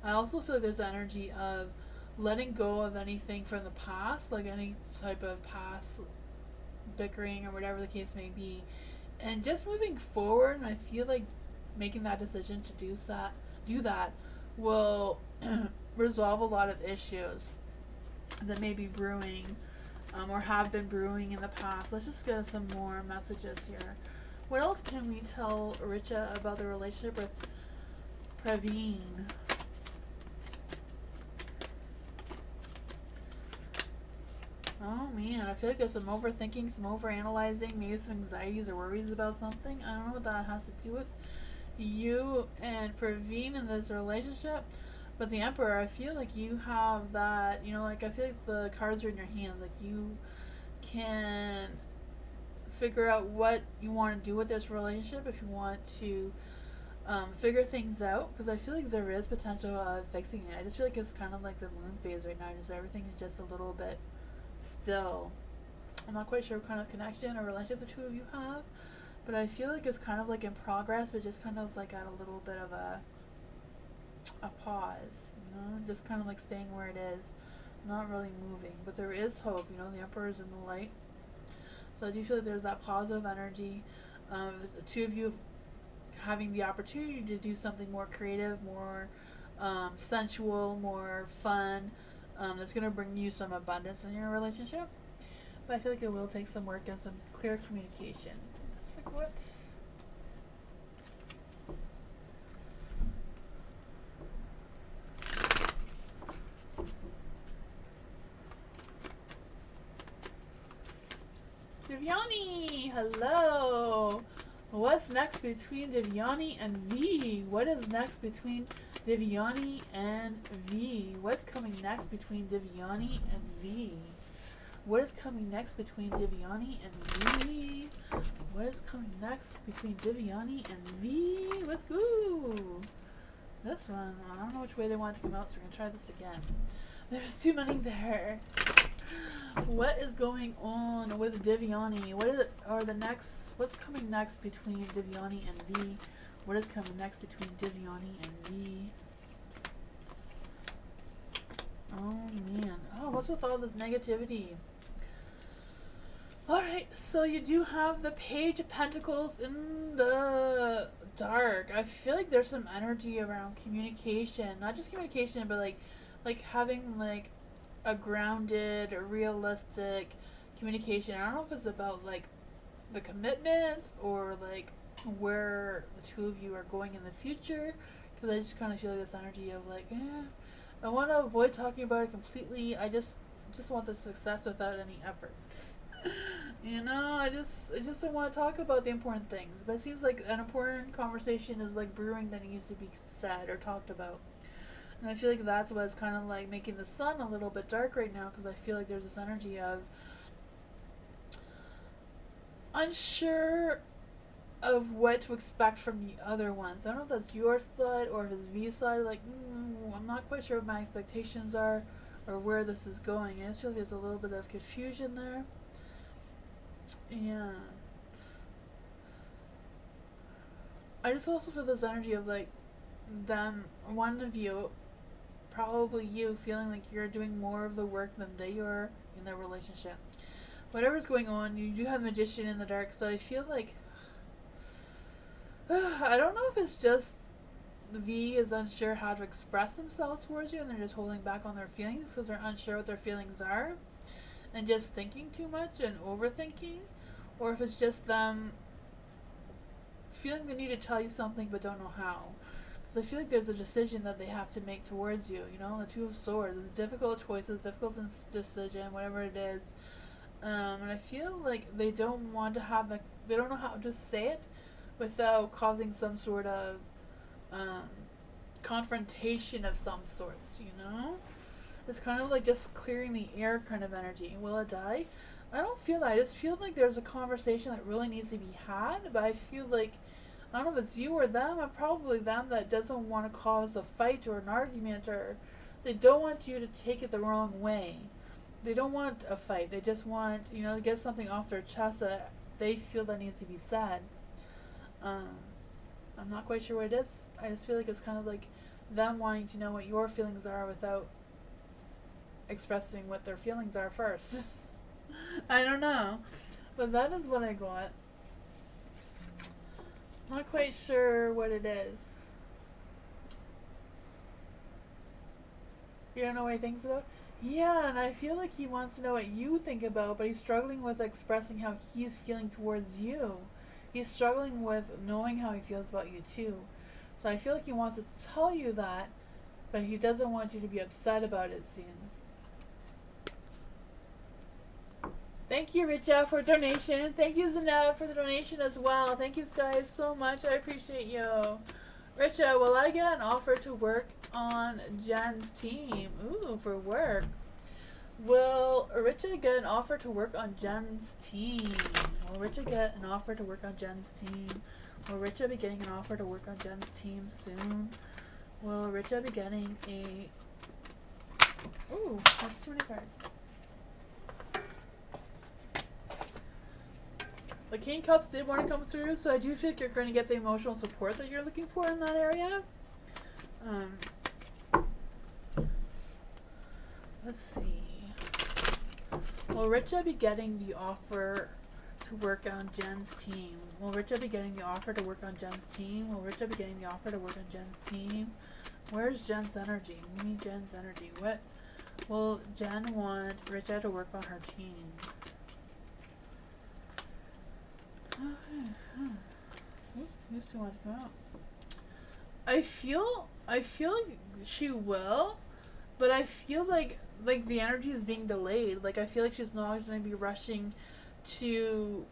I also feel like there's energy of letting go of anything from the past, like any type of past bickering or whatever the case may be, and just moving forward. And I feel like making that decision to do that will resolve a lot of issues that may be brewing or have been brewing in the past. Let's just get some more messages here. What else can we tell Richa about the relationship with Praveen? Oh man, I feel like there's some overthinking, some overanalyzing, maybe some anxieties or worries about something. I don't know what that has to do with you and Praveen in this relationship. But the Emperor, I feel like you have that, like I feel like the cards are in your hand. Like you can figure out what you want to do with this relationship if you want to figure things out, because I feel like there is potential of fixing it. I just feel like it's kind of like the moon phase right now, just everything is just a little bit still. I'm not quite sure what kind of connection or relationship the two of you have, but I feel like it's kind of like in progress, but just kind of like at a little bit of a pause, just kind of like staying where it is, not really moving. But there is hope, the Emperor is in the light. So I do feel like there's that positive energy. The two of you having the opportunity to do something more creative, more sensual, more fun, that's going to bring you some abundance in your relationship. But I feel like it will take some work and some clear communication. Just like what? Divyani, hello. What's next between Divyani and V? What is next between Divyani and V? What's coming next between Divyani and V? What is coming next between Divyani and V? What is coming next between Divyani and V? Let's go. This one, I don't know which way they want it to come out, so we're going to try this again. There's too many there. What is going on with Divyani? What's coming next between Divyani and V? What is coming next between Divyani and V? Oh man. Oh, what's with all this negativity? Alright, so you do have the Page of Pentacles in the dark. I feel like there's some energy around communication. Not just communication, but like having like a grounded, realistic communication. I don't know if it's about like the commitments or like where the two of you are going in the future, because I just kind of feel like this energy of like, I want to avoid talking about it completely. I just want the success without any effort. I just don't want to talk about the important things. But it seems like an important conversation is like brewing that needs to be said or talked about. And I feel like that's what's kind of like making the sun a little bit dark right now, because I feel like there's this energy of unsure of what to expect from the other ones. I don't know if that's your side or if it's V's side. Like, I'm not quite sure what my expectations are or where this is going. I just feel like there's a little bit of confusion there. And I just also feel this energy of like them, one of you, probably you, feeling like you're doing more of the work than they are in their relationship. Whatever's going on, you do have Magician in the dark, so I feel like I don't know if it's just V is unsure how to express themselves towards you and they're just holding back on their feelings because they're unsure what their feelings are and just thinking too much and overthinking, or if it's just them feeling the need to tell you something but don't know how. Because I feel like there's a decision that they have to make towards you, you know, the Two of Swords. It's a difficult choice, it's a difficult decision, whatever it is. And I feel like they don't want to have, like, they don't know how to say it without causing some sort of confrontation of some sorts, you know? It's kind of like just clearing the air kind of energy. Will it die? I don't feel that. I just feel like there's a conversation that really needs to be had, but I feel like, I don't know if it's you or them, or probably them, that doesn't want to cause a fight or an argument, or they don't want you to take it the wrong way. They don't want a fight. They just want, you know, to get something off their chest that they feel that needs to be said. I'm not quite sure what it is. I just feel like it's kind of like them wanting to know what your feelings are without expressing what their feelings are first. I don't know. But that is what I got. Not quite sure what it is. You don't know what he thinks about? Yeah, and I feel like he wants to know what you think about, but he's struggling with expressing how he's feeling towards you. He's struggling with knowing how he feels about you too. So I feel like he wants to tell you that, but he doesn't want you to be upset about it, seems. Thank you, Richa, for donation. Thank you, Zanette, for the donation as well. Thank you guys so much. I appreciate you. Richa, will I get an offer to work on Jen's team? Ooh, for work. Will Richa get an offer to work on Jen's team? Will Richa get an offer to work on Jen's team? Will Richa be getting an offer to work on Jen's team soon? Will Richa be getting a... Ooh, that's too many cards. The King Cups did want to come through, so I do think you're going to get the emotional support that you're looking for in that area. Let's see. Will Richa be getting the offer to work on Jen's team? Will Richa be getting the offer to work on Jen's team? Will Richa be getting the offer to work on Jen's team? Where's Jen's energy? We need Jen's energy. What will Jen want Richa to work on her team? These two want to come out. I feel like she will, but I feel like the energy is being delayed. Like I feel like she's not going to be rushing to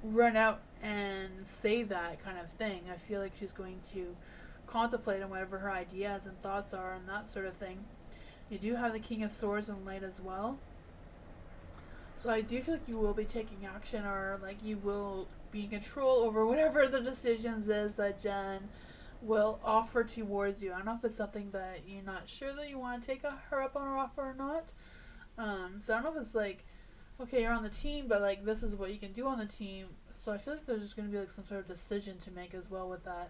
run out and say that kind of thing. I feel like she's going to contemplate on whatever her ideas and thoughts are and that sort of thing. You do have the King of Swords and Light as well. So I do feel like you will be taking action, or like you will be in control over whatever the decisions is that Jen will offer towards you. I don't know if it's something that you're not sure that you want to take her up on her offer or not. So I don't know if it's like, okay, you're on the team, but like this is what you can do on the team. So I feel like there's just going to be like some sort of decision to make as well with that.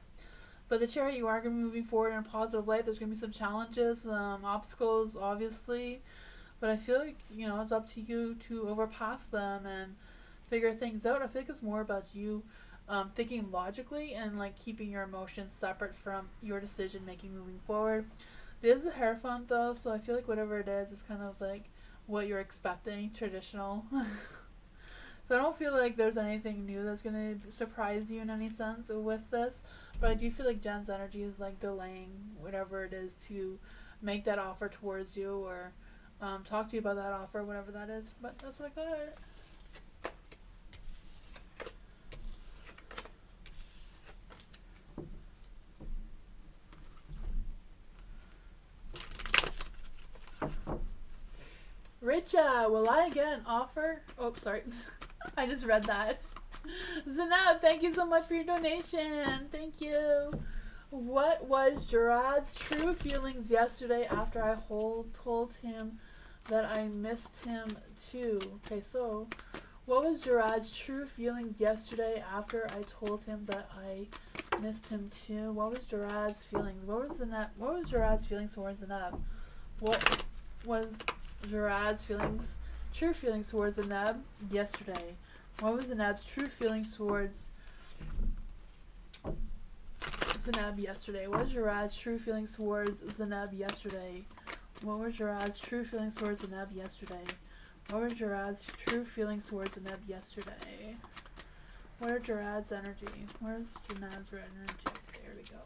But the Chariot, you are going to be moving forward in a positive light. There's going to be some challenges, obstacles, obviously. But I feel like, you know, it's up to you to overpass them and figure things out. I feel like it's more about you thinking logically and like keeping your emotions separate from your decision making moving forward. This is a Hierophant though, so I feel like whatever it is, it's kind of like what you're expecting, traditional. So I don't feel like there's anything new that's going to surprise you in any sense with this. But I do feel like Jen's energy is like delaying whatever it is to make that offer towards you, or talk to you about that offer, whatever that is. But that's what I got. Richa, will I get an offer? Oh, sorry. I just read that. Zanab, thank you so much for your donation. Thank you. What was Gerard's true feelings yesterday after I told him that I missed him too? Okay, so what was Gerard's true feelings yesterday after I told him that I missed him too? What was Gerard's feelings? What was Gerard's feelings towards Zeneb? What was Gerard's feelings, true feelings towards Zeneb yesterday? What was Zeneb's true feelings towards Zeneb yesterday? What was Gerard's true feelings towards Zeneb yesterday? What were Gerard's true feelings towards Zeneb yesterday? What were Gerard's true feelings towards Zeneb yesterday? What are Gerard's energy? Where's Zeneb's energy? There we go.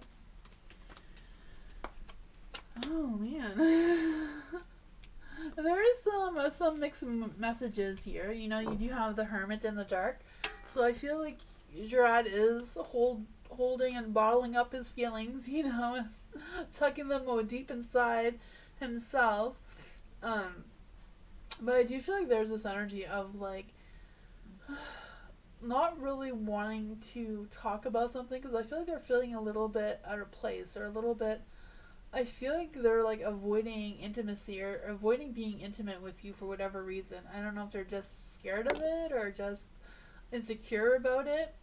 Oh man. There is some mixed messages here. You know, you do have the Hermit in the dark. So I feel like Gerard is holding and bottling up his feelings, you know, tucking them deep inside himself. But I do feel like there's this energy of like not really wanting to talk about something because I feel like they're feeling a little bit out of place or a little bit. I feel like they're like avoiding intimacy or avoiding being intimate with you for whatever reason. I don't know if they're just scared of it or just insecure about it.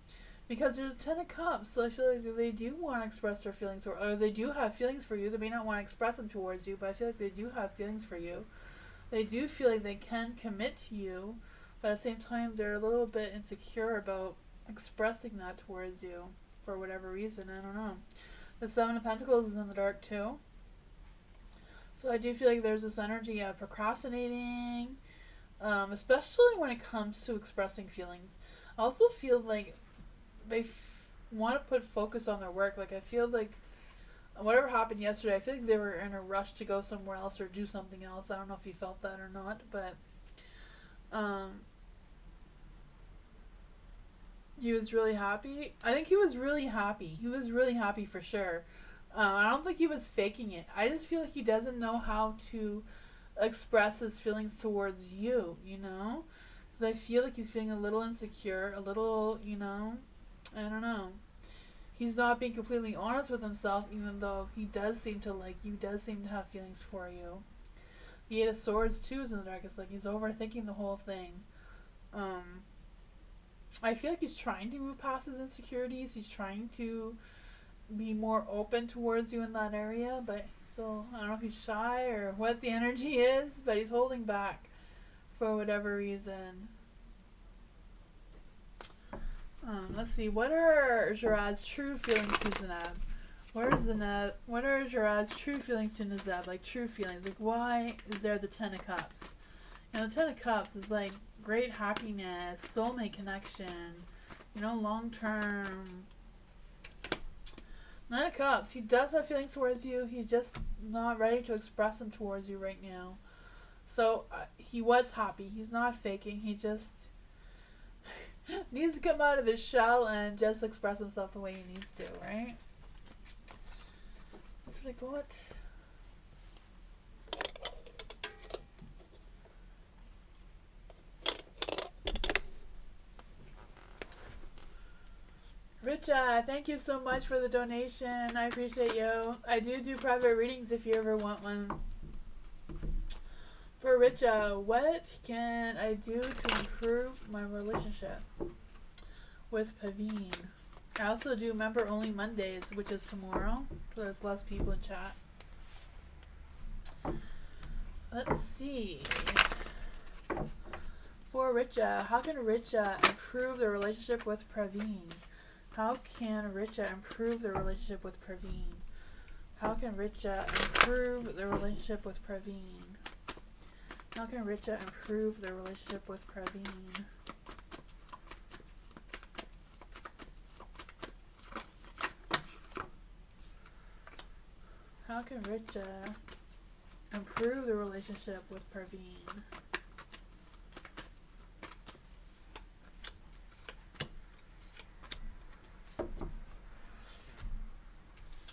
Because there's a Ten of Cups, so I feel like they do want to express their feelings, or they do have feelings for you. They may not want to express them towards you, but I feel like they do have feelings for you. They do feel like they can commit to you, but at the same time, they're a little bit insecure about expressing that towards you for whatever reason. I don't know. The Seven of Pentacles is in the dark too. So I do feel like there's this energy of procrastinating, especially when it comes to expressing feelings. I also feel like they want to put focus on their work. Like I feel like whatever happened yesterday, I feel like they were in a rush to go somewhere else or do something else. I don't know if you felt that or not, but he was really happy. I think he was really happy. He was really happy for sure. I don't think he was faking it. I just feel like he doesn't know how to express his feelings towards you, you know? Because I feel like he's feeling a little insecure, a little, you know, I don't know. He's not being completely honest with himself, even though he does seem to like you, does seem to have feelings for you. The Eight of Swords too is in the dark. It's like he's overthinking the whole thing. I feel like he's trying to move past his insecurities. He's trying to be more open towards you in that area, but still, I don't know if he's shy or what the energy is, but he's holding back for whatever reason. Let's see. What are Gerard's true feelings to Zeneb? What are Gerard's true feelings to Nezeb? Like true feelings. Like why is there the Ten of Cups? You know, the Ten of Cups is like great happiness, soulmate connection. You know, long term. Nine of Cups. He does have feelings towards you. He's just not ready to express them towards you right now. So he was happy. He's not faking. He just needs to come out of his shell and just express himself the way he needs to, right? That's what I got. Richa, thank you so much for the donation. I appreciate you. I do private readings if you ever want one. For Richa, what can I do to improve my relationship with Paveen? I also do member only Mondays, which is tomorrow, so there's less people in chat. Let's see. For Richa, how can Richa improve the relationship with Praveen? How can Richa improve the relationship with Praveen? How can Richa improve the relationship with Praveen? How can Richa improve the relationship with Praveen? How can Richa improve the relationship with Praveen?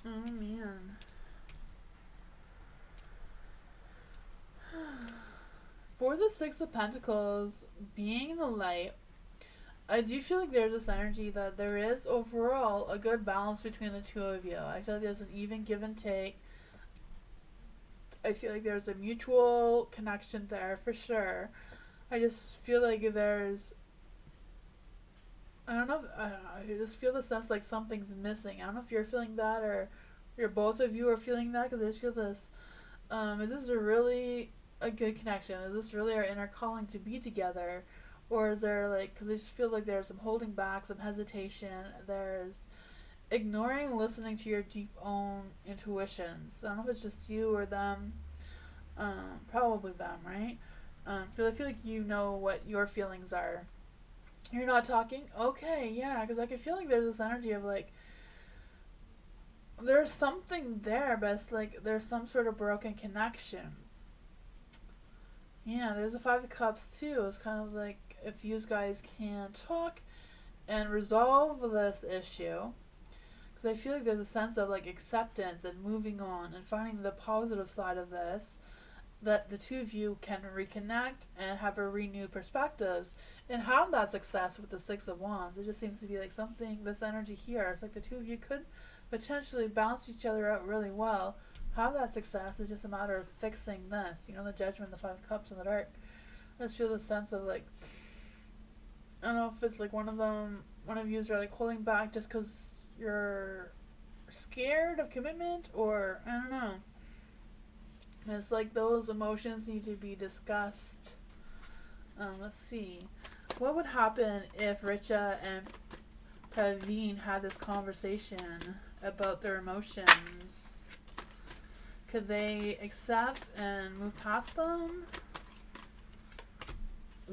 Oh man. For the Six of Pentacles, being in the light, I do feel like there's this energy that there is overall a good balance between the two of you. I feel like there's an even give and take. I feel like there's a mutual connection there for sure. I just feel like there's, I don't know, I just feel the sense like something's missing. I don't know if you're feeling that or you're both of you are feeling that, because I just feel this. Is this really a good connection? Is this really our inner calling to be together? Or is there like, because I just feel like there's some holding back, some hesitation, there's ignoring listening to your deep own intuitions. I don't know if it's just you or them. Probably them, right? Because I feel like you know what your feelings are. You're not talking? Okay, yeah, because I can feel like there's this energy of like, there's something there, but it's like there's some sort of broken connection. Yeah, there's a Five of Cups too. It's kind of like if you guys can talk and resolve this issue, because I feel like there's a sense of like acceptance and moving on and finding the positive side of this, that the two of you can reconnect and have a renewed perspectives and have that success with the Six of Wands. It just seems to be like something, this energy here, it's like the two of you could potentially balance each other out really well, have that success. It's just a matter of fixing this, you know, the Judgment, the Five of Cups, and the Dark. I just feel the sense of like, I don't know if it's like one of you are like holding back just because you're scared of commitment, or I don't know. And it's like those emotions need to be discussed. Let's see. What would happen if Richa and Praveen had this conversation about their emotions? Could they accept and move past them?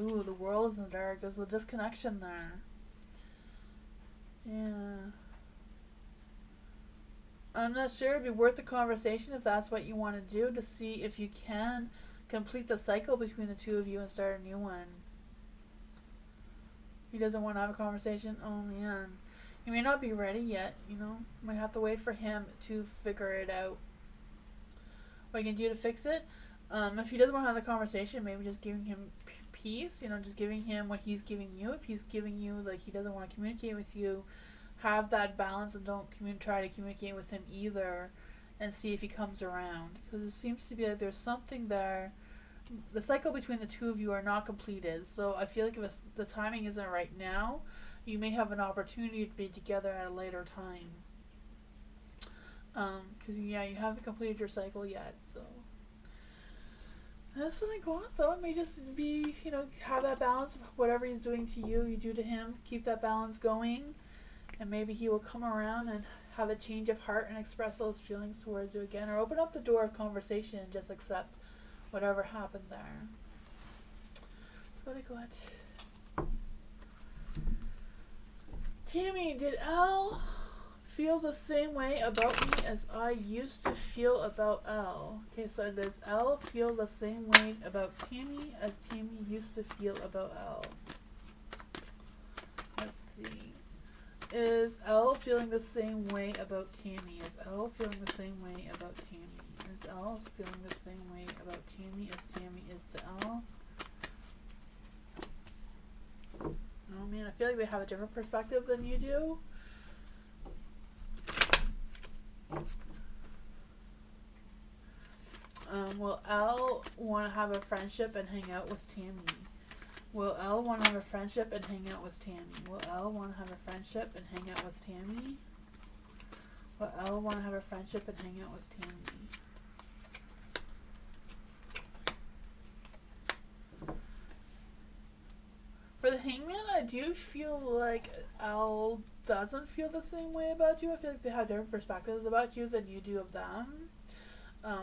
Ooh, the world is in the dark. There's a disconnection there. Yeah. I'm not sure. It'd be worth the conversation if that's what you want to do, to see if you can complete the cycle between the two of you and start a new one. He doesn't want to have a conversation? Oh man. He may not be ready yet, you know. Might have to wait for him to figure it out. What you can do to fix it? If he doesn't want to have the conversation, maybe just giving him peace, you know, just giving him what he's giving you. If he's giving you, like, he doesn't want to communicate with you, have that balance and don't try to communicate with him either, and see if he comes around. Because it seems to be like there's something there. The cycle between the two of you are not completed, so I feel like if the timing isn't right now, you may have an opportunity to be together at a later time. Because yeah, you haven't completed your cycle yet, so that's what I got. Though it may just be, you know, have that balance. Whatever he's doing to you, you do to him. Keep that balance going, and maybe he will come around and have a change of heart and express those feelings towards you again, or open up the door of conversation and just accept whatever happened there. That's what I got. Tammy, did Al feel the same way about me as I used to feel about Al? Okay, so does Al feel the same way about Tammy as Tammy used to feel about Al? Let's see. Is Al feeling the same way about Tammy? Is Al feeling the same way about Tammy? Is Al feeling the same way about Tammy as Tammy is to Al? Oh man, I feel like they have a different perspective than you do. Will Al want to have a friendship and hang out with Tammy? Will Al want to have a friendship and hang out with Tammy? Will Al want to have a friendship and hang out with Tammy? Will Al want to have a friendship and hang out with Tammy? For the Hangman, I do feel like Al doesn't feel the same way about you. I feel like they have different perspectives about you than you do of them.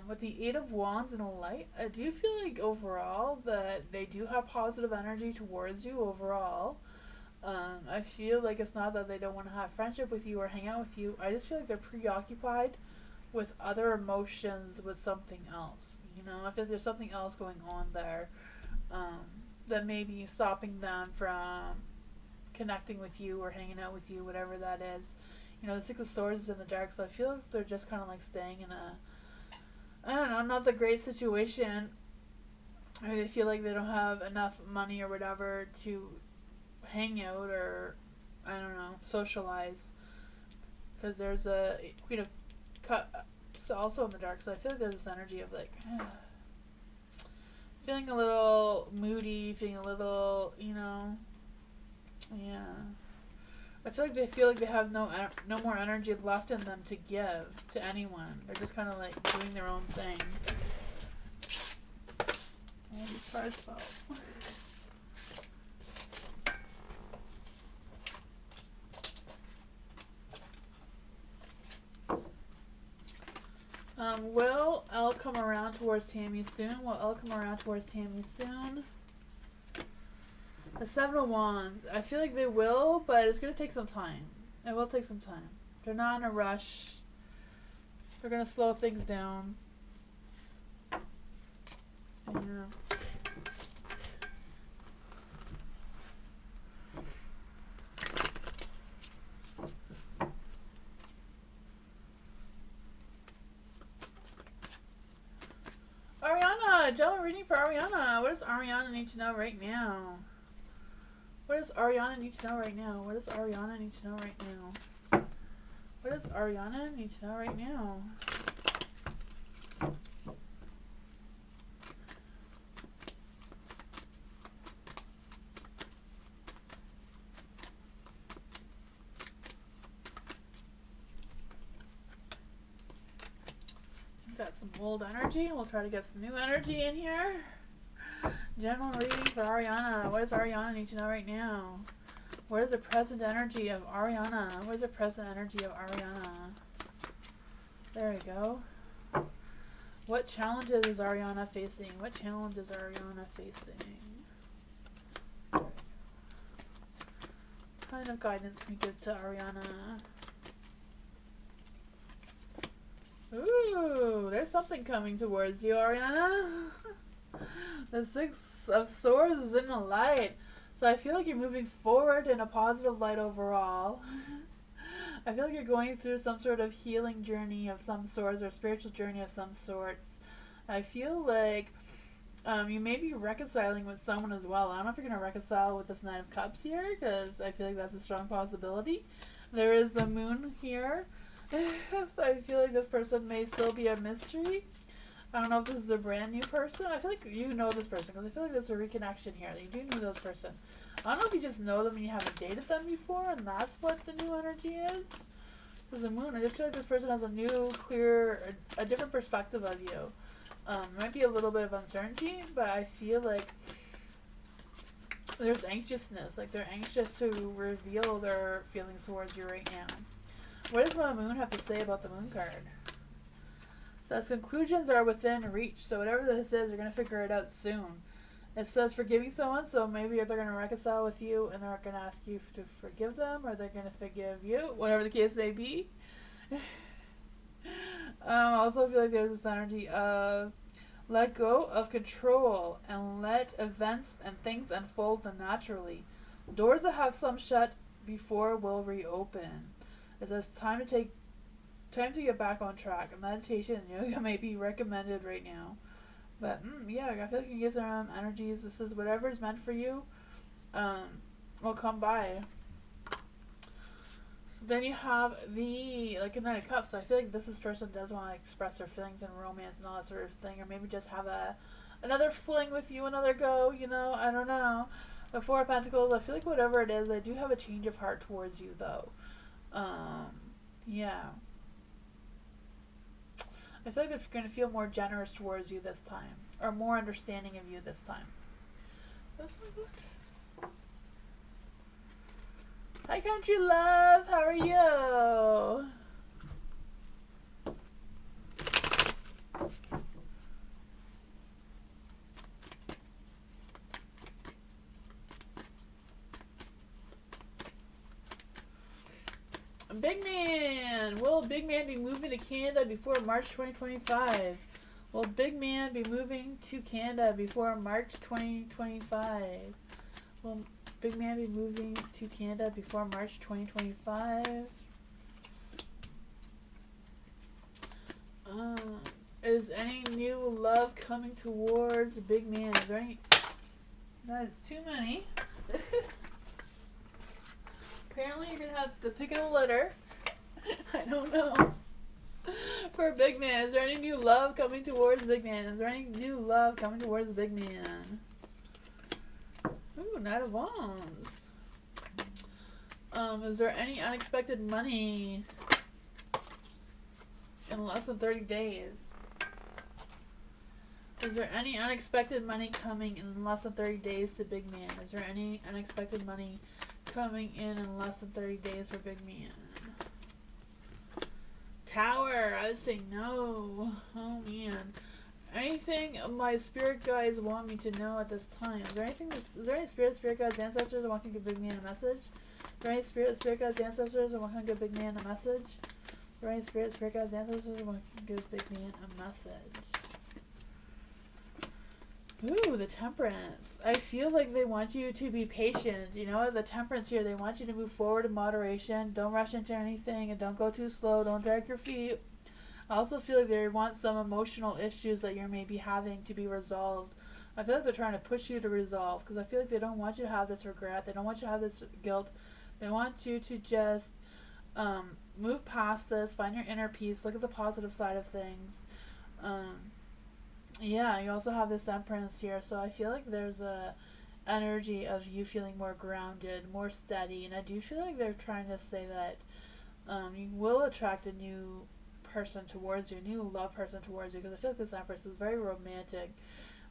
With the Eight of Wands and a Light, I do feel like overall that they do have positive energy towards you overall. I feel like it's not that they don't want to have friendship with you or hang out with you. I just feel like they're preoccupied with other emotions, with something else. You know, I feel like there's something else going on there that may be stopping them from connecting with you or hanging out with you, whatever that is. You know, the Six of Swords is in the dark, so I feel like they're just kind of like staying in a, I don't know, not the great situation. Or they feel like they don't have enough money or whatever to hang out or, I don't know, socialize. Because there's a Queen of Cups also in the dark, so I feel like there's this energy of like, feeling a little moody, feeling a little, you know, yeah. I feel like they have no more energy left in them to give to anyone. They're just kind of like doing their own thing. Oh, these cards fell. Will Elle come around towards Tammy soon? Will Elle come around towards Tammy soon? The Seven of Wands. I feel like they will, but it's going to take some time. It will take some time. They're not in a rush. They're going to slow things down. Yeah. Ariana! Gentleman reading for Ariana. What does Ariana need to know right now? What does Ariana need to know right now? What does Ariana need to know right now? What does Ariana need to know right now? Got some old energy. We'll try to get some new energy in here. General reading for Ariana. What does Ariana need to know right now? What is the present energy of Ariana? What is the present energy of Ariana? There we go. What challenges is Ariana facing? What challenges is Ariana facing? What kind of guidance can we give to Ariana? Ooh, there's something coming towards you, Ariana. The Six of Swords is in the light. So I feel like you're moving forward in a positive light overall. I feel like you're going through some sort of healing journey of some sorts or spiritual journey of some sorts. I feel like you may be reconciling with someone as well. I don't know if you're going to reconcile with this Nine of Cups here because I feel like that's a strong possibility. There is the Moon here. So I feel like this person may still be a mystery. I don't know if this is a brand new person. I feel like you know this person because I feel like there's a reconnection here. You do know this person. I don't know if you just know them and you haven't dated them before and that's what the new energy is. Because the Moon, I just feel like this person has a new, clear, a different perspective of you. Might be a little bit of uncertainty, but I feel like there's anxiousness. Like they're anxious to reveal their feelings towards you right now. What does the Moon have to say about the Moon card? So as conclusions are within reach. So whatever this is, you're going to figure it out soon. It says forgiving someone, so maybe they're going to reconcile with you and they're going to ask you to forgive them or they're going to forgive you, whatever the case may be. I also feel like there's this energy of let go of control and let events and things unfold naturally. Doors that have some shut before will reopen. It says time to get back on track. Meditation and yoga may be recommended right now. But yeah, I feel like you can get some energies. This is whatever is meant for you will come by. So then you have the Nine of Cups. So I feel like this person does want to express their feelings and romance and all that sort of thing, or maybe just have another fling with you, another go. You know, I don't know. The Four of Pentacles. I feel like whatever it is, I do have a change of heart towards you though. Yeah. I feel like they're going to feel more generous towards you this time. Or more understanding of you this time. That's my good. Hi, country love. How are you? Big man! Will Big Man be moving to Canada before March 2025? Will Big Man be moving to Canada before March 2025? Will Big Man be moving to Canada before March 2025? Is any new love coming towards Big Man? Is there any? That is too many. apparently you're gonna have the pick of the litter. I don't know. For a big man, is there any new love coming towards the big man? Is there any new love coming towards the big man? Ooh, Knight of Wands. Is there any unexpected money in less than 30 days? Is there any unexpected money coming in less than 30 days to big man? Is there any unexpected money coming in less than 30 days for big man? Tower, I would say no. Oh man. Anything my spirit guides want me to know at this time? Is there any spirit guides, ancestors that want to give big man a message? Is there any spirit guides, ancestors that want to give big man a message? Is there any spirit guides, ancestors that want to give big man a message? Ooh, the Temperance. I feel like they want you to be patient. You know, the Temperance here, they want you to move forward in moderation. Don't rush into anything and don't go too slow. Don't drag your feet. I also feel like they want some emotional issues that you're maybe having to be resolved. I feel like they're trying to push you to resolve because I feel like they don't want you to have this regret. They don't want you to have this guilt. They want you to just move past this, find your inner peace, look at the positive side of things. Yeah, you also have this Empress here, so I feel like there's a energy of you feeling more grounded, more steady, and I do feel like they're trying to say that you will attract a new person towards you, a new love person towards you, because I feel like this Empress is very romantic,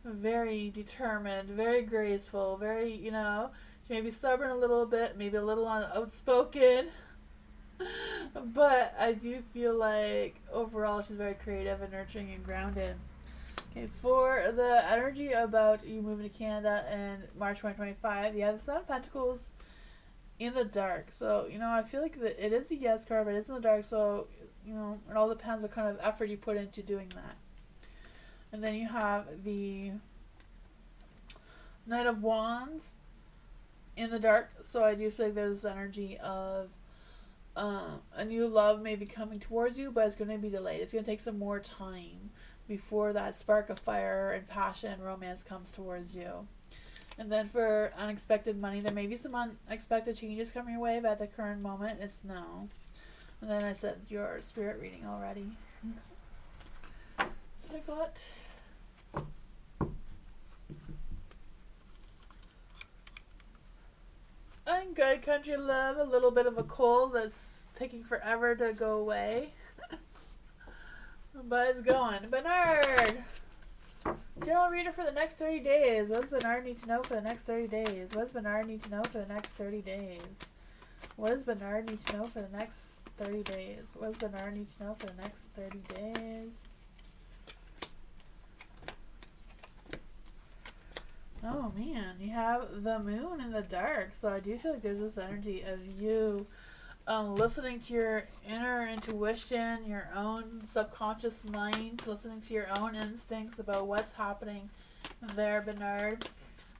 very determined, very graceful, very, you know, she may be stubborn a little bit, maybe a little outspoken, but I do feel like overall she's very creative and nurturing and grounded. Okay, for the energy about you moving to Canada in March 2025, you have the Seven of Pentacles in the dark. So, you know, I feel like it is a yes card, but it's in the dark. So, you know, it all depends what kind of effort you put into doing that. And then you have the Knight of Wands in the dark. So I do feel like there's this energy of a new love may be coming towards you, but it's going to be delayed. It's going to take some more time before that spark of fire and passion and romance comes towards you. And then for unexpected money, there may be some unexpected changes coming your way, but at the current moment, it's no. And then I said your spirit reading already. So I got I'm good, country love. A little bit of a cold that's taking forever to go away. But it's going. Bernard! General reader for the next 30 days. What does Bernard need to know for the next 30 days? What does Bernard need to know for the next 30 days? What does Bernard need to know for the next 30 days? What does Bernard need to know for the next 30 days? Oh man, you have the moon in the dark. So I do feel like there's this energy of you listening to your inner intuition, your own subconscious mind, listening to your own instincts about what's happening there, Bernard.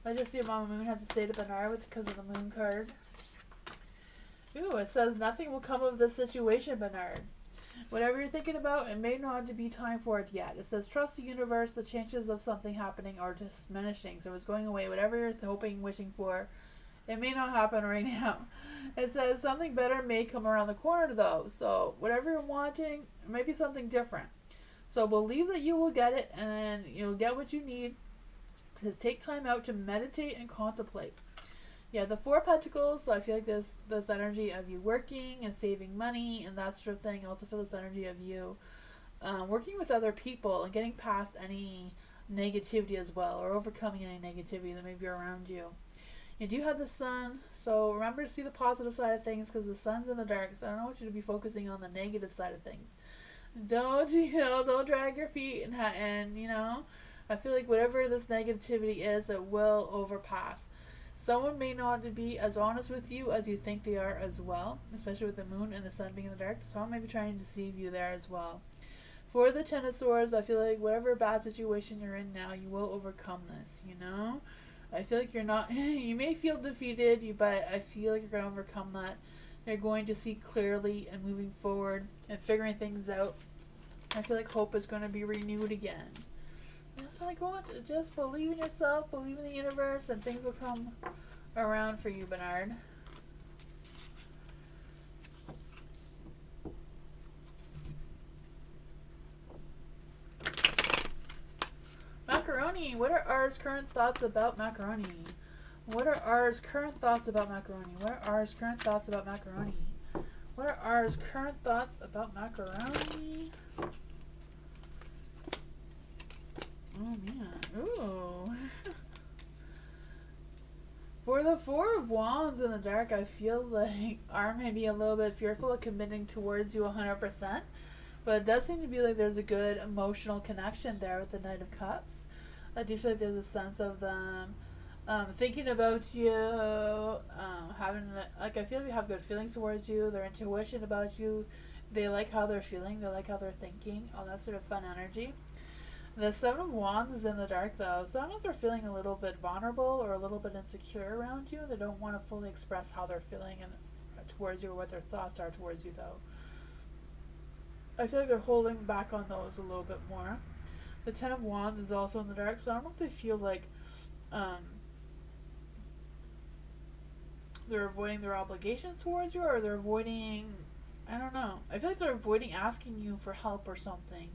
Let's just see what Mama Moon has to say to Bernard because of the moon card. Ooh, it says nothing will come of this situation, Bernard. Whatever you're thinking about, it may not be time for it yet. It says trust the universe, the chances of something happening are diminishing. So it's going away. Whatever you're hoping, wishing for, it may not happen right now. It says something better may come around the corner though. So whatever you're wanting, it may be something different. So believe that you will get it and you'll get what you need. It says take time out to meditate and contemplate. Yeah, the Four of Pentacles, so I feel like this energy of you working and saving money and that sort of thing. I also feel this energy of you working with other people and getting past any negativity as well, or overcoming any negativity that may be around you. You do have the sun, so remember to see the positive side of things because the sun's in the dark, so I don't want you to be focusing on the negative side of things. Don't drag your feet and you know, I feel like whatever this negativity is, it will overpass. Someone may not be as honest with you as you think they are as well, especially with the moon and the sun being in the dark. Someone may be trying to deceive you there as well. For the Ten of Swords, I feel like whatever bad situation you're in now, you will overcome this, you know? I feel like you're not, you may feel defeated, but I feel like you're going to overcome that. You're going to see clearly and moving forward and figuring things out. I feel like hope is going to be renewed again. That's what I want. Just believe in yourself, believe in the universe, and things will come around for you, Bernard. macaroni. What are R's current thoughts about macaroni? What are R's current thoughts about macaroni? What are R's current thoughts about macaroni? What are R's current thoughts about macaroni? Oh man. Ooh. For the Four of Wands in the dark, I feel like R may be a little bit fearful of committing towards you 100%, but it does seem to be like there's a good emotional connection there with the Knight of Cups. I do feel like there's a sense of them thinking about you, having, like, I feel like they have good feelings towards you, their intuition about you, they like how they're feeling, they like how they're thinking, all that sort of fun energy. The Seven of Wands is in the dark, though, so I don't know if they're feeling a little bit vulnerable or a little bit insecure around you. They don't want to fully express how they're feeling and towards you or what their thoughts are towards you, though. I feel like they're holding back on those a little bit more. The Ten of Wands is also in the dark, so I don't know if they feel like they're avoiding their obligations towards you or they're avoiding, I don't know. I feel like they're avoiding asking you for help or something.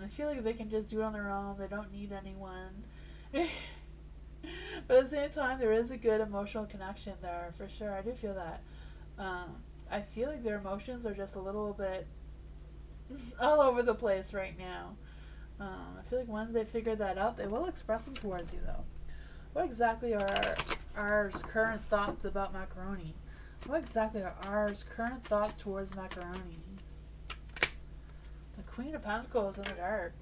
They feel like they can just do it on their own. They don't need anyone. But at the same time, there is a good emotional connection there, for sure. I do feel that. I feel like their emotions are just a little bit all over the place right now. I feel like once they figure that out, they will express them towards you, though. What exactly are R's current thoughts about macaroni? What exactly are R's current thoughts towards macaroni? The Queen of Pentacles in the dark.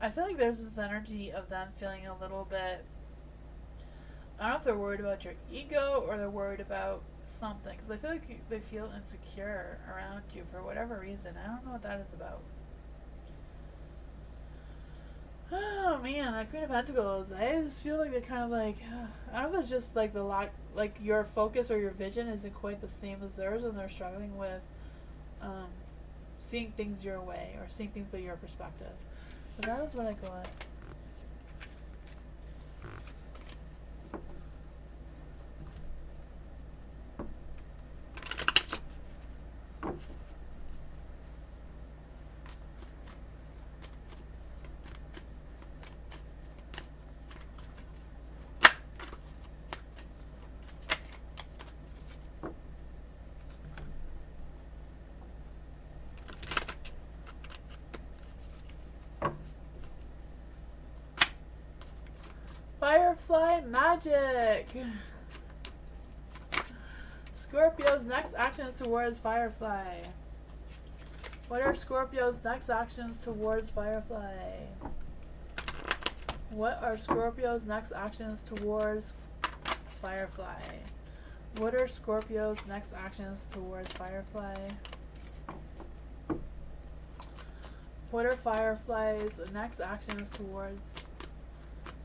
I feel like there's this energy of them feeling a little bit, I don't know if they're worried about your ego or they're worried about something, because I feel like they feel insecure around you for whatever reason. I don't know what that is about. Oh man, that Queen of Pentacles. I just feel like they're kind of like, I don't know if it's just like the like your focus or your vision isn't quite the same as theirs, and they're struggling with seeing things your way or seeing things by your perspective. But that is what I got. Firefly magic! Scorpio's next actions towards Firefly. What are Scorpio's next actions towards Firefly? What are Scorpio's next actions towards Firefly? What are Scorpio's next actions towards Firefly? What are Firefly's next actions towards...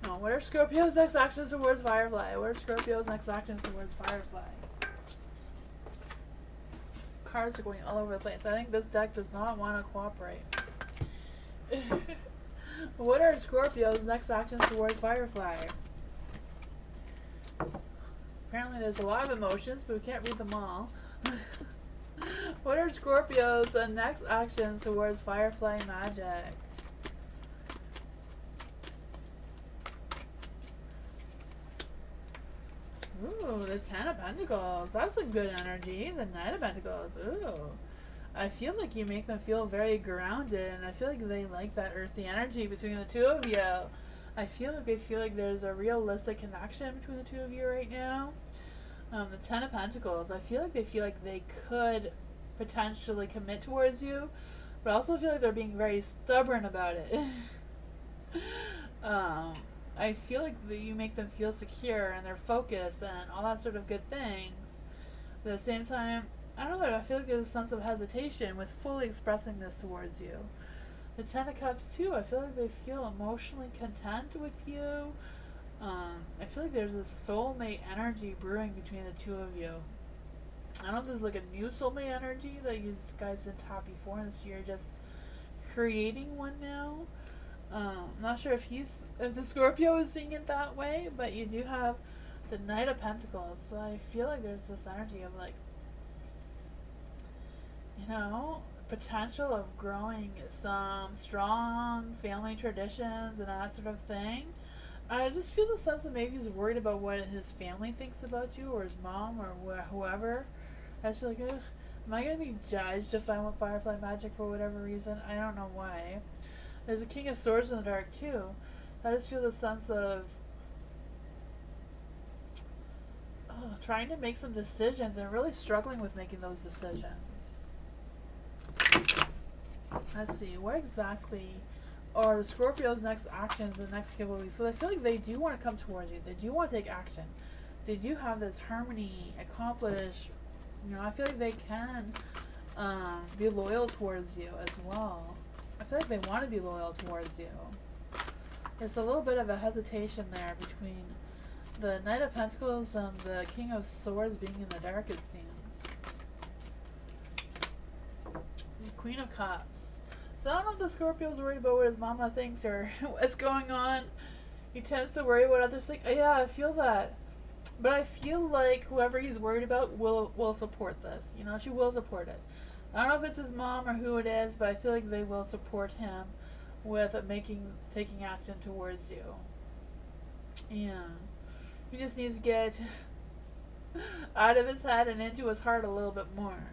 No, what are Scorpio's next actions towards Firefly? What are Scorpio's next actions towards Firefly? Cards are going all over the place. I think this deck does not want to cooperate. What are Scorpio's next actions towards Firefly? Apparently there's a lot of emotions, but we can't read them all. What are Scorpio's next actions towards Firefly magic? Ooh, the Ten of Pentacles. That's a good energy. The Knight of Pentacles. Ooh. I feel like you make them feel very grounded, and I feel like they like that earthy energy between the two of you. I feel like they feel like there's a realistic connection between the two of you right now. The Ten of Pentacles. I feel like they could potentially commit towards you, but I also feel like they're being very stubborn about it. I feel like you make them feel secure and they're focused and all that sort of good things. But at the same time, I don't know, I feel like there's a sense of hesitation with fully expressing this towards you. The Ten of Cups too, I feel like they feel emotionally content with you. I feel like there's a soulmate energy brewing between the two of you. I don't know if there's like a new soulmate energy that you guys didn't have before, and so you're just creating one now. I'm not sure if the Scorpio is seeing it that way, but you do have the Knight of Pentacles, so I feel like there's this energy of like, you know, potential of growing some strong family traditions and that sort of thing. I just feel the sense that maybe he's worried about what his family thinks about you, or his mom, or whoever. I just feel like, ugh, am I going to be judged if I want Firefly magic for whatever reason? I don't know why. There's a King of Swords in the dark, too. I just feel the sense of trying to make some decisions and really struggling with making those decisions. Let's see, what exactly are the Scorpio's next actions in the next couple of weeks? So I feel like they do want to come towards you. They do want to take action. They do have this harmony, accomplish. I feel like they can be loyal towards you as well. I feel like they want to be loyal towards you. There's a little bit of a hesitation there between the Knight of Pentacles and the King of Swords being in the dark, it seems. The Queen of Cups. So I don't know if the Scorpio's worried about what his mama thinks or what's going on. He tends to worry what others think. Yeah, I feel that. But I feel like whoever he's worried about will support this. She will support it. I don't know if it's his mom or who it is, but I feel like they will support him with taking action towards you. Yeah. He just needs to get out of his head and into his heart a little bit more.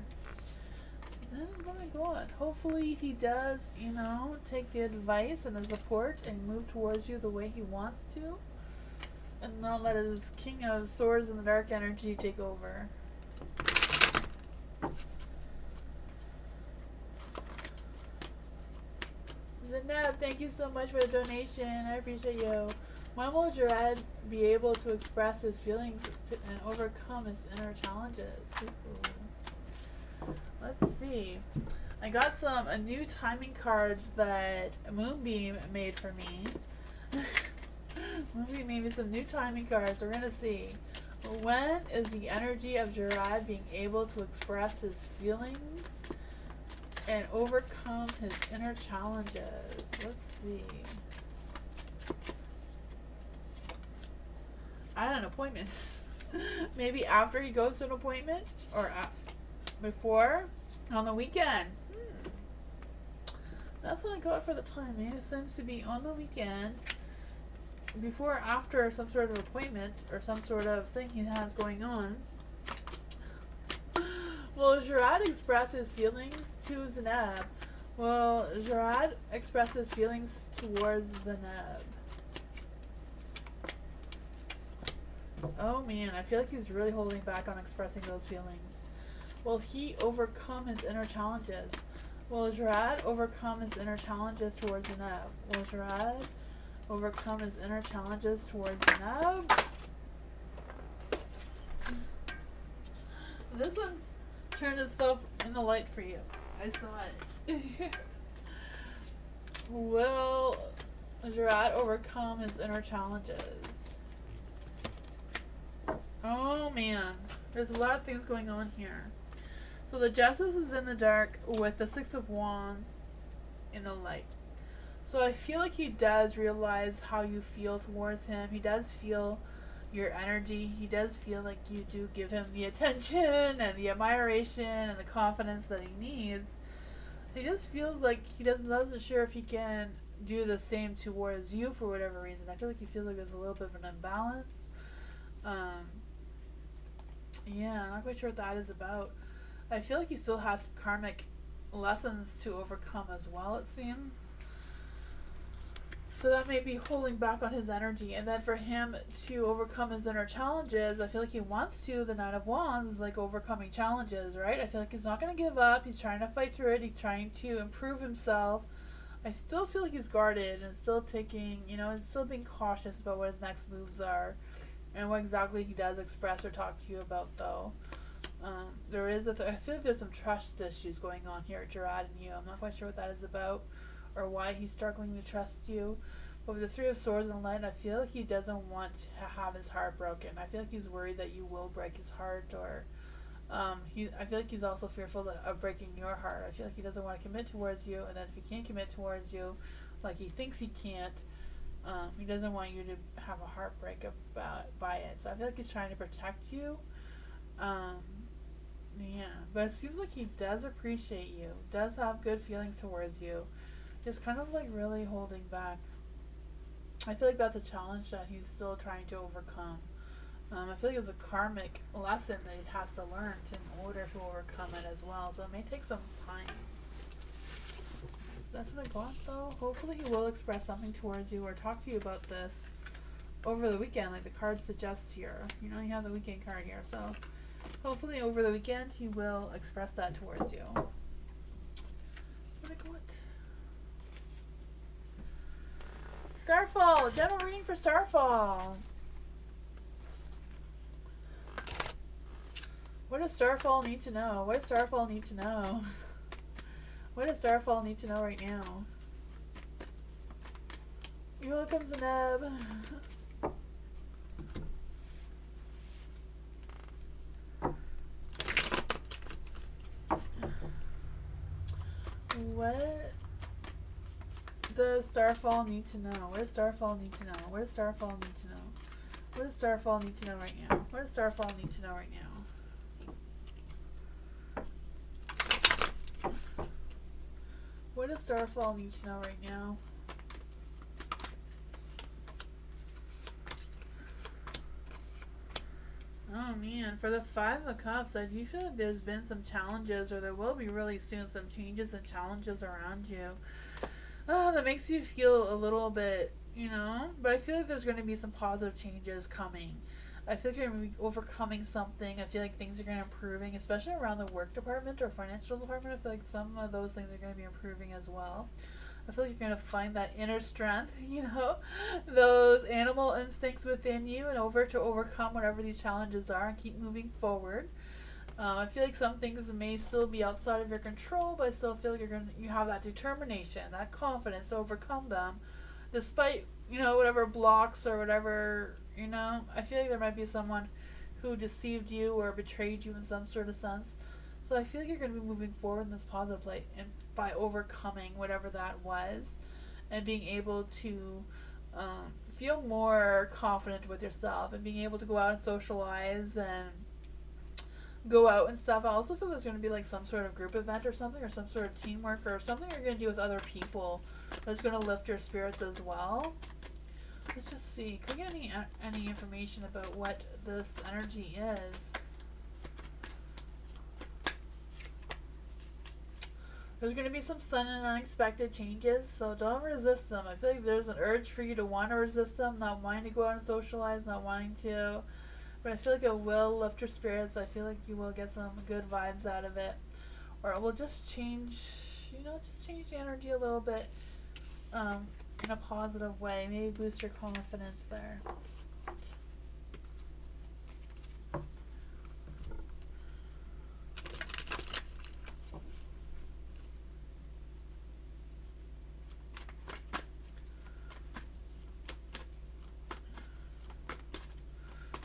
That is what I got. Hopefully he does, take the advice and the support and move towards you the way he wants to. And not let his King of Swords in the dark energy take over. Zinab, thank you so much for the donation. I appreciate you. When will Jared be able to express his feelings and overcome his inner challenges? Ooh. Let's see. I got some new timing cards that Moonbeam made for me. Moonbeam made me some new timing cards. We're going to see. When is the energy of Jared being able to express his feelings and overcome his inner challenges? Let's see. At an appointment. Maybe after he goes to an appointment or before on the weekend. That's what I got for the timing. It seems to be on the weekend, before or after some sort of appointment or some sort of thing he has going on. Will Gerard express his feelings to Zineb? Will Gerard express his feelings towards Zineb? Oh man, I feel like he's really holding back on expressing those feelings. Will he overcome his inner challenges? Will Gerard overcome his inner challenges towards Zineb? Will Gerard overcome his inner challenges towards Zineb? This one turned itself in the light for you. I saw it. Will Gerard overcome his inner challenges? Oh man, there's a lot of things going on here. So the Justice is in the dark with the Six of Wands in the light. So I feel like he does realize how you feel towards him. He does feel your energy. He does feel like you do give him the attention and the admiration and the confidence that he needs. He just feels like he doesn't sure if he can do the same towards you for whatever reason. I feel like he feels like there's a little bit of an imbalance. Yeah, I'm not quite sure what that is about. I feel like he still has karmic lessons to overcome as well, it seems. So that may be holding back on his energy. And then for him to overcome his inner challenges, I feel like he wants to. The Knight of Wands is like overcoming challenges, right? I feel like he's not going to give up. He's trying to fight through it. He's trying to improve himself. I still feel like he's guarded and still taking, and still being cautious about what his next moves are and what exactly he does express or talk to you about, though. There is I feel like there's some trust issues going on here, Gerard and you. I'm not quite sure what that is about or why he's struggling to trust you. But with the Three of Swords and Light, I feel like he doesn't want to have his heart broken. I feel like he's worried that you will break his heart, or I feel like he's also fearful of breaking your heart. I feel like he doesn't want to commit towards you, and then if he can't commit towards you, like he thinks he can't, he doesn't want you to have a heartbreak by it. So I feel like he's trying to protect you. Yeah. but it seems like he does appreciate you, does have good feelings towards you, just kind of like really holding back. I feel like that's a challenge that he's still trying to overcome. I feel like it's a karmic lesson that he has to learn in order to overcome it as well. So it may take some time. That's what I got though. Hopefully he will express something towards you or talk to you about this over the weekend, like the card suggests here. You know, you have the weekend card here, so hopefully over the weekend he will express that towards you. What I got? Starfall! General reading for Starfall. What does Starfall need to know? What does Starfall need to know? What does Starfall need to know right now? You're welcome, Zaneb. What does Starfall need to know? What does Starfall need to know? What does Starfall need to know? What does Starfall need to know right now? What does Starfall need to know right now? What does Starfall need to know right now? Oh man, for the Five of Cups, I do feel like there's been some challenges, or there will be really soon some changes and challenges around you. Oh, that makes you feel a little bit, you know, but I feel like there's going to be some positive changes coming. I feel like you're going to be overcoming something. I feel like things are going to be improving, especially around the work department or financial department. I feel like some of those things are going to be improving as well. I feel like you're going to find that inner strength, you know, those animal instincts within you, and to overcome whatever these challenges are and keep moving forward. I feel like some things may still be outside of your control, but I still feel like you have that determination, that confidence to overcome them, despite, you know, whatever blocks or whatever, you know. I feel like there might be someone who deceived you or betrayed you in some sort of sense. So I feel like you're going to be moving forward in this positive light, and by overcoming whatever that was, and being able to feel more confident with yourself, and being able to go out and socialize and go out and stuff. I also feel there's going to be like some sort of group event or something, or some sort of teamwork, or something you're going to do with other people that's going to lift your spirits as well. Let's just see. Can we get any information about what this energy is? There's going to be some sudden and unexpected changes, so don't resist them. I feel like there's an urge for you to want to resist them, not wanting to go out and socialize, not wanting to. But I feel like it will lift your spirits. I feel like you will get some good vibes out of it. Or it will just change, you know, just change the energy a little bit in a positive way. Maybe boost your confidence there.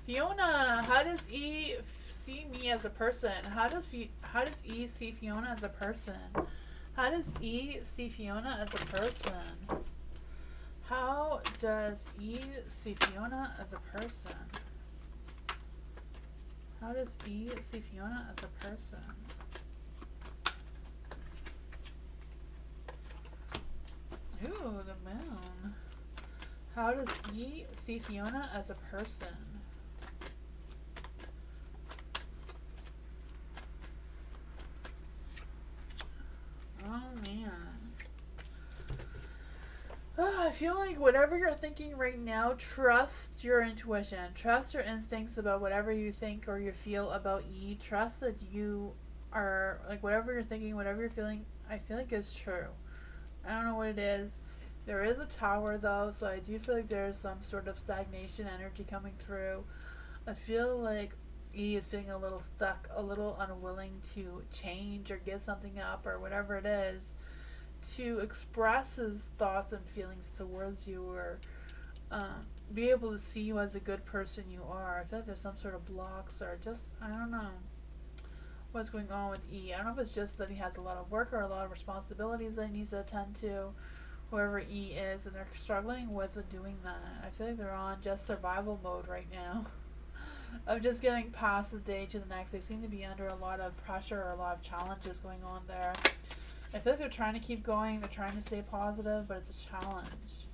Fiona, how does E see me as a person? How does E see Fiona as a person? How does E see Fiona as a person? How does E see Fiona as a person? How does E see Fiona as a person? Ooh, the moon. How does E see Fiona as a person? Oh man. I feel like whatever you're thinking right now, trust your intuition. Trust your instincts about whatever you think or you feel about E. Trust that you are, like, whatever you're thinking, whatever you're feeling, I feel like is true. I don't know what it is. There is a tower though, so I do feel like there's some sort of stagnation energy coming through. I feel like E is feeling a little stuck, a little unwilling to change or give something up or whatever it is, to express his thoughts and feelings towards you, or be able to see you as a good person you are. I feel like there's some sort of blocks, or just, I don't know what's going on with E. I don't know if it's just that he has a lot of work or a lot of responsibilities that he needs to attend to, whoever E is, and they're struggling with doing that. I feel like they're on just survival mode right now. of just getting past the day to the next. They seem to be under a lot of pressure or a lot of challenges going on there. I feel like they're trying to keep going, they're trying to stay positive, but it's a challenge.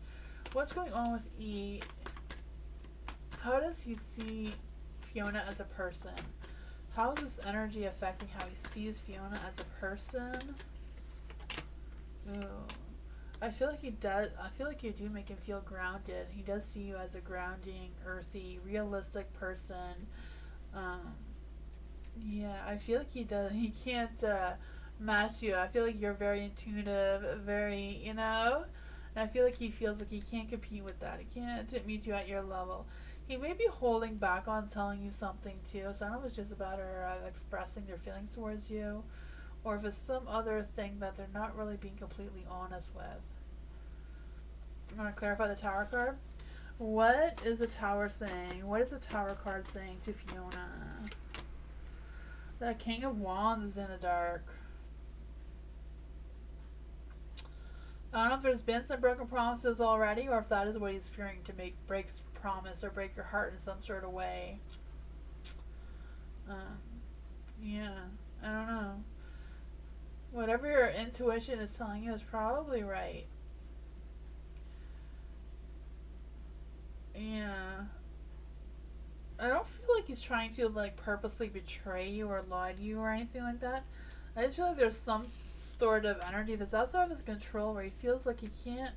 What's going on with E? How does he see Fiona as a person? How is this energy affecting how he sees Fiona as a person? Ooh. I feel like he does. I feel like you do make him feel grounded. He does see you as a grounding, earthy, realistic person. Yeah, I feel like he does. He can't match you. I feel like you're very intuitive, very, you know. And I feel like he feels like he can't compete with that. He can't meet you at your level. He may be holding back on telling you something too. So I don't know if it's just about her expressing their feelings towards you, or if it's some other thing that they're not really being completely honest with. I'm going to clarify the Tower card. What is the Tower saying? What is the Tower card saying to Fiona? The King of Wands is in the dark. I don't know if there's been some broken promises already, or if that is what he's fearing, to break promise or break your heart in some sort of way. Yeah, I don't know. Whatever your intuition is telling you is probably right. Yeah. I don't feel like he's trying to like purposely betray you or lie to you or anything like that. I just feel like there's some sort of energy that's outside of his control where he feels like he can't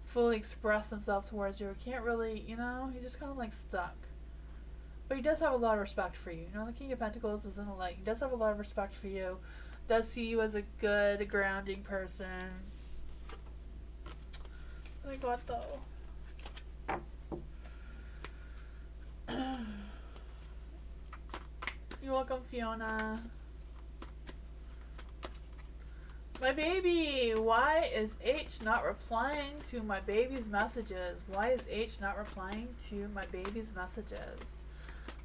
fully express himself towards you. He can't really, you know, he's just kind of like stuck. But he does have a lot of respect for you. You know, the King of Pentacles is in the light. He does have a lot of respect for you. Does see you as a good, grounding person. What I got though? You're welcome, Fiona. My baby! Why is H not replying to my baby's messages? Why is H not replying to my baby's messages?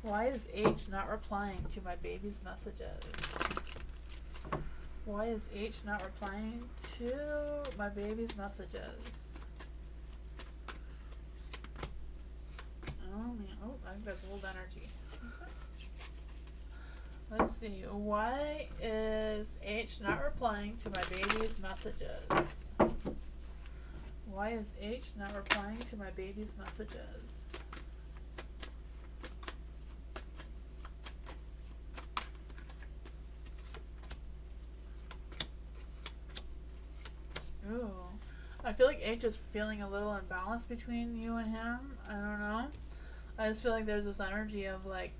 Why is H not replying to my baby's messages? Why is H not replying to my baby's messages? Oh man, oh, I think that's old energy. Let's see, why is H not replying to my baby's messages? Why is H not replying to my baby's messages? Ooh. I feel like H is feeling a little imbalanced between you and him. I don't know. I just feel like there's this energy of like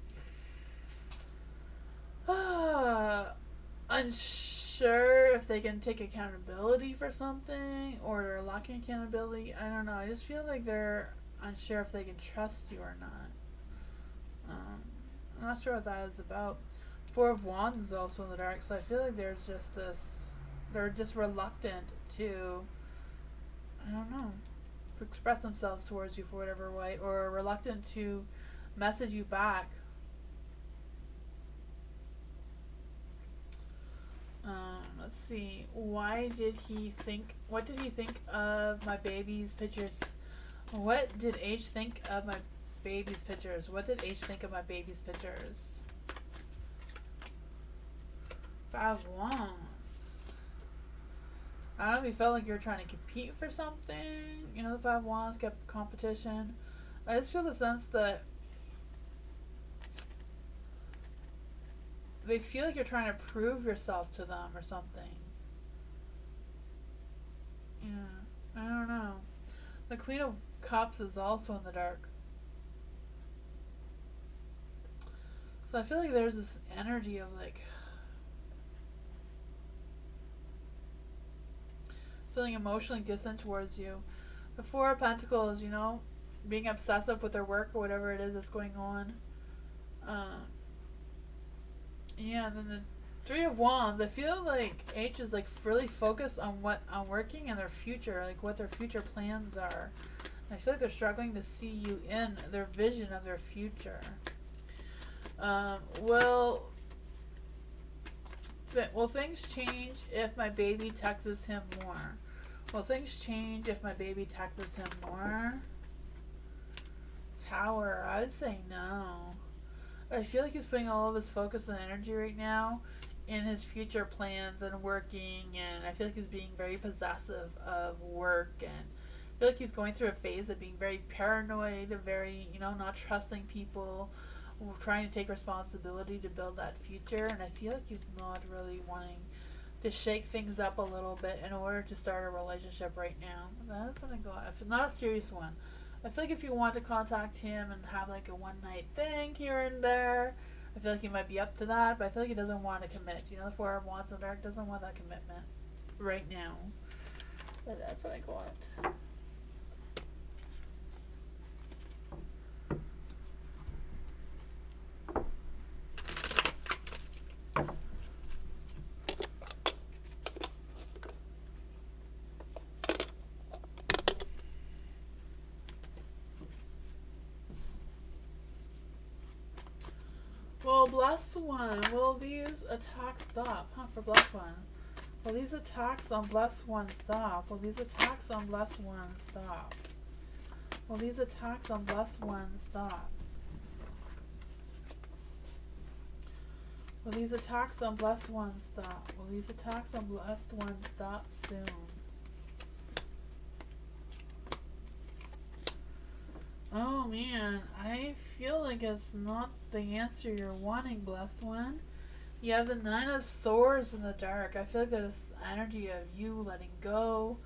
unsure if they can take accountability for something or they're lacking accountability. I don't know. I just feel like they're unsure if they can trust you or not. I'm not sure what that is about. Four of Wands is also in the dark, so I feel like there's just this, they're just reluctant to, I don't know, to express themselves towards you for whatever way, or reluctant to message you back. Let's see. Why did he think? What did he think of my baby's pictures? What did H think of my baby's pictures? What did H think of my baby's pictures? Five of Wands. I don't know if you felt like you were trying to compete for something. You know, the Five of Wands kept competition. I just feel the sense that they feel like you're trying to prove yourself to them or something. Yeah, I don't know. The Queen of Cups is also in the dark. So I feel like there's this energy of like feeling emotionally distant towards you. The Four of Pentacles, you know, being obsessive with their work or whatever it is that's going on. Yeah, and then the Three of Wands, I feel like H is like really focused on working and their future, like what their future plans are. I feel like they're struggling to see you in their vision of their future. Will things change if my baby texts him more? Will things change if my baby texts him more? Tower, I would say no. I feel like he's putting all of his focus and energy right now in his future plans and working, and I feel like he's being very possessive of work, and I feel like he's going through a phase of being very paranoid, very, not trusting people, trying to take responsibility to build that future, and I feel like he's not really wanting to shake things up a little bit in order to start a relationship right now. That's gonna go, if not a serious one. I feel like if you want to contact him and have like a one night thing here and there, I feel like he might be up to that, but I feel like he doesn't want to commit. The Four of Wands in the Dark doesn't want that commitment right now. But that's what I got. Well, blessed one, will these attacks stop? For blessed one. Will these attacks on blessed one stop? Will these attacks on blessed one stop? Will these attacks on blessed one stop? Will these attacks on blessed one stop? Will these attacks on blessed one stop soon? Oh man, I feel like it's not the answer you're wanting, blessed one. You have the Nine of Swords in the Dark. I feel like there's energy of you letting go,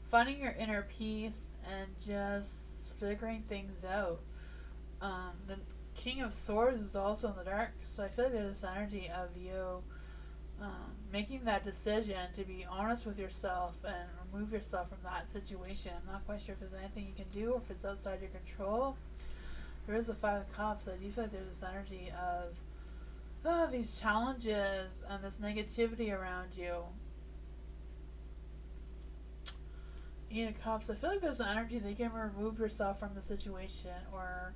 finding your inner peace, and just figuring things out. The King of Swords is also in the dark, so I feel like there's this energy of you making that decision to be honest with yourself and remove yourself from that situation. I'm not quite sure if there's anything you can do or if it's outside your control. There is the Five of Cups, so I do feel like there's this energy of these challenges and this negativity around you. Eight of Cups, I feel like there's an energy that you can remove yourself from the situation or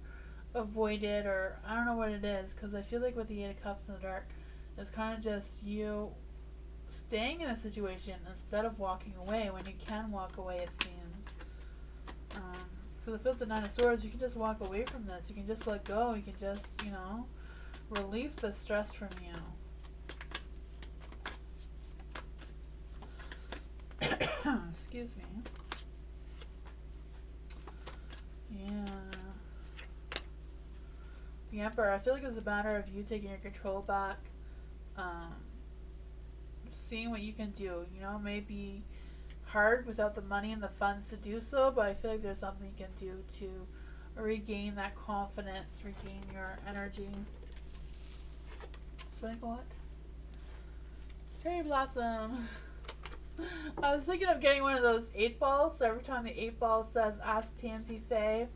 avoid it, or I don't know what it is, because I feel like with the Eight of Cups in the dark, it's kind of just you staying in a situation instead of walking away when you can walk away, it seems. For the Fifth of Nine of Swords, you can just walk away from this. You can just let go. You can just, relieve the stress from you. Excuse me. Yeah. The Emperor, I feel like it's a matter of you taking your control back. Seeing what you can do. It may be hard without the money and the funds to do so, but I feel like there's something you can do to regain that confidence, regain your energy. That's what I got. Cherry Blossom. I was thinking of getting one of those 8-balls, so every time the 8-ball says Ask Tamsyfae,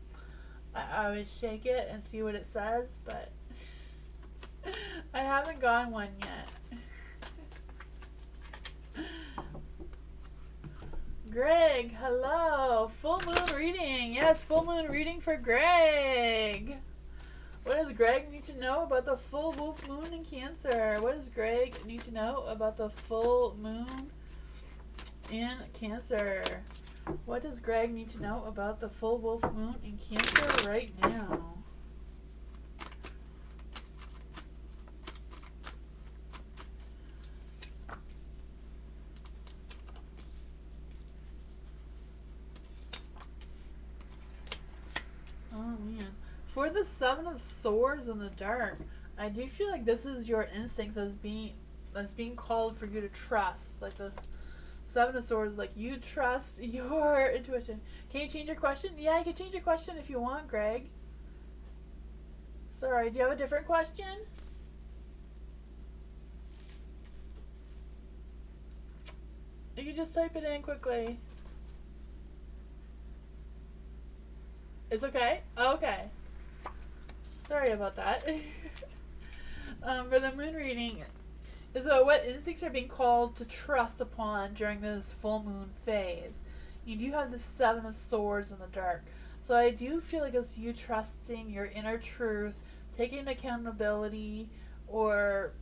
I would shake it and see what it says, but I haven't gotten one yet. Greg, hello. Full moon reading. Yes, full moon reading for Greg. What does Greg need to know about the full wolf moon in Cancer? What does Greg need to know about the full moon in Cancer? What does Greg need to know about the full wolf moon in Cancer right now? Oh man. For the Seven of Swords in the dark, I do feel like this is your instincts as being called for you to trust. Like the Seven of Swords, like you trust your intuition. Can you change your question? Yeah, you can change your question if you want, Greg. Sorry, do you have a different question? You can just type it in quickly. It's okay? Okay. Sorry about that. For the moon reading, is what instincts are being called to trust upon during this full moon phase. You do have the Seven of Swords in the dark. So I do feel like it's you trusting your inner truth, taking accountability, or,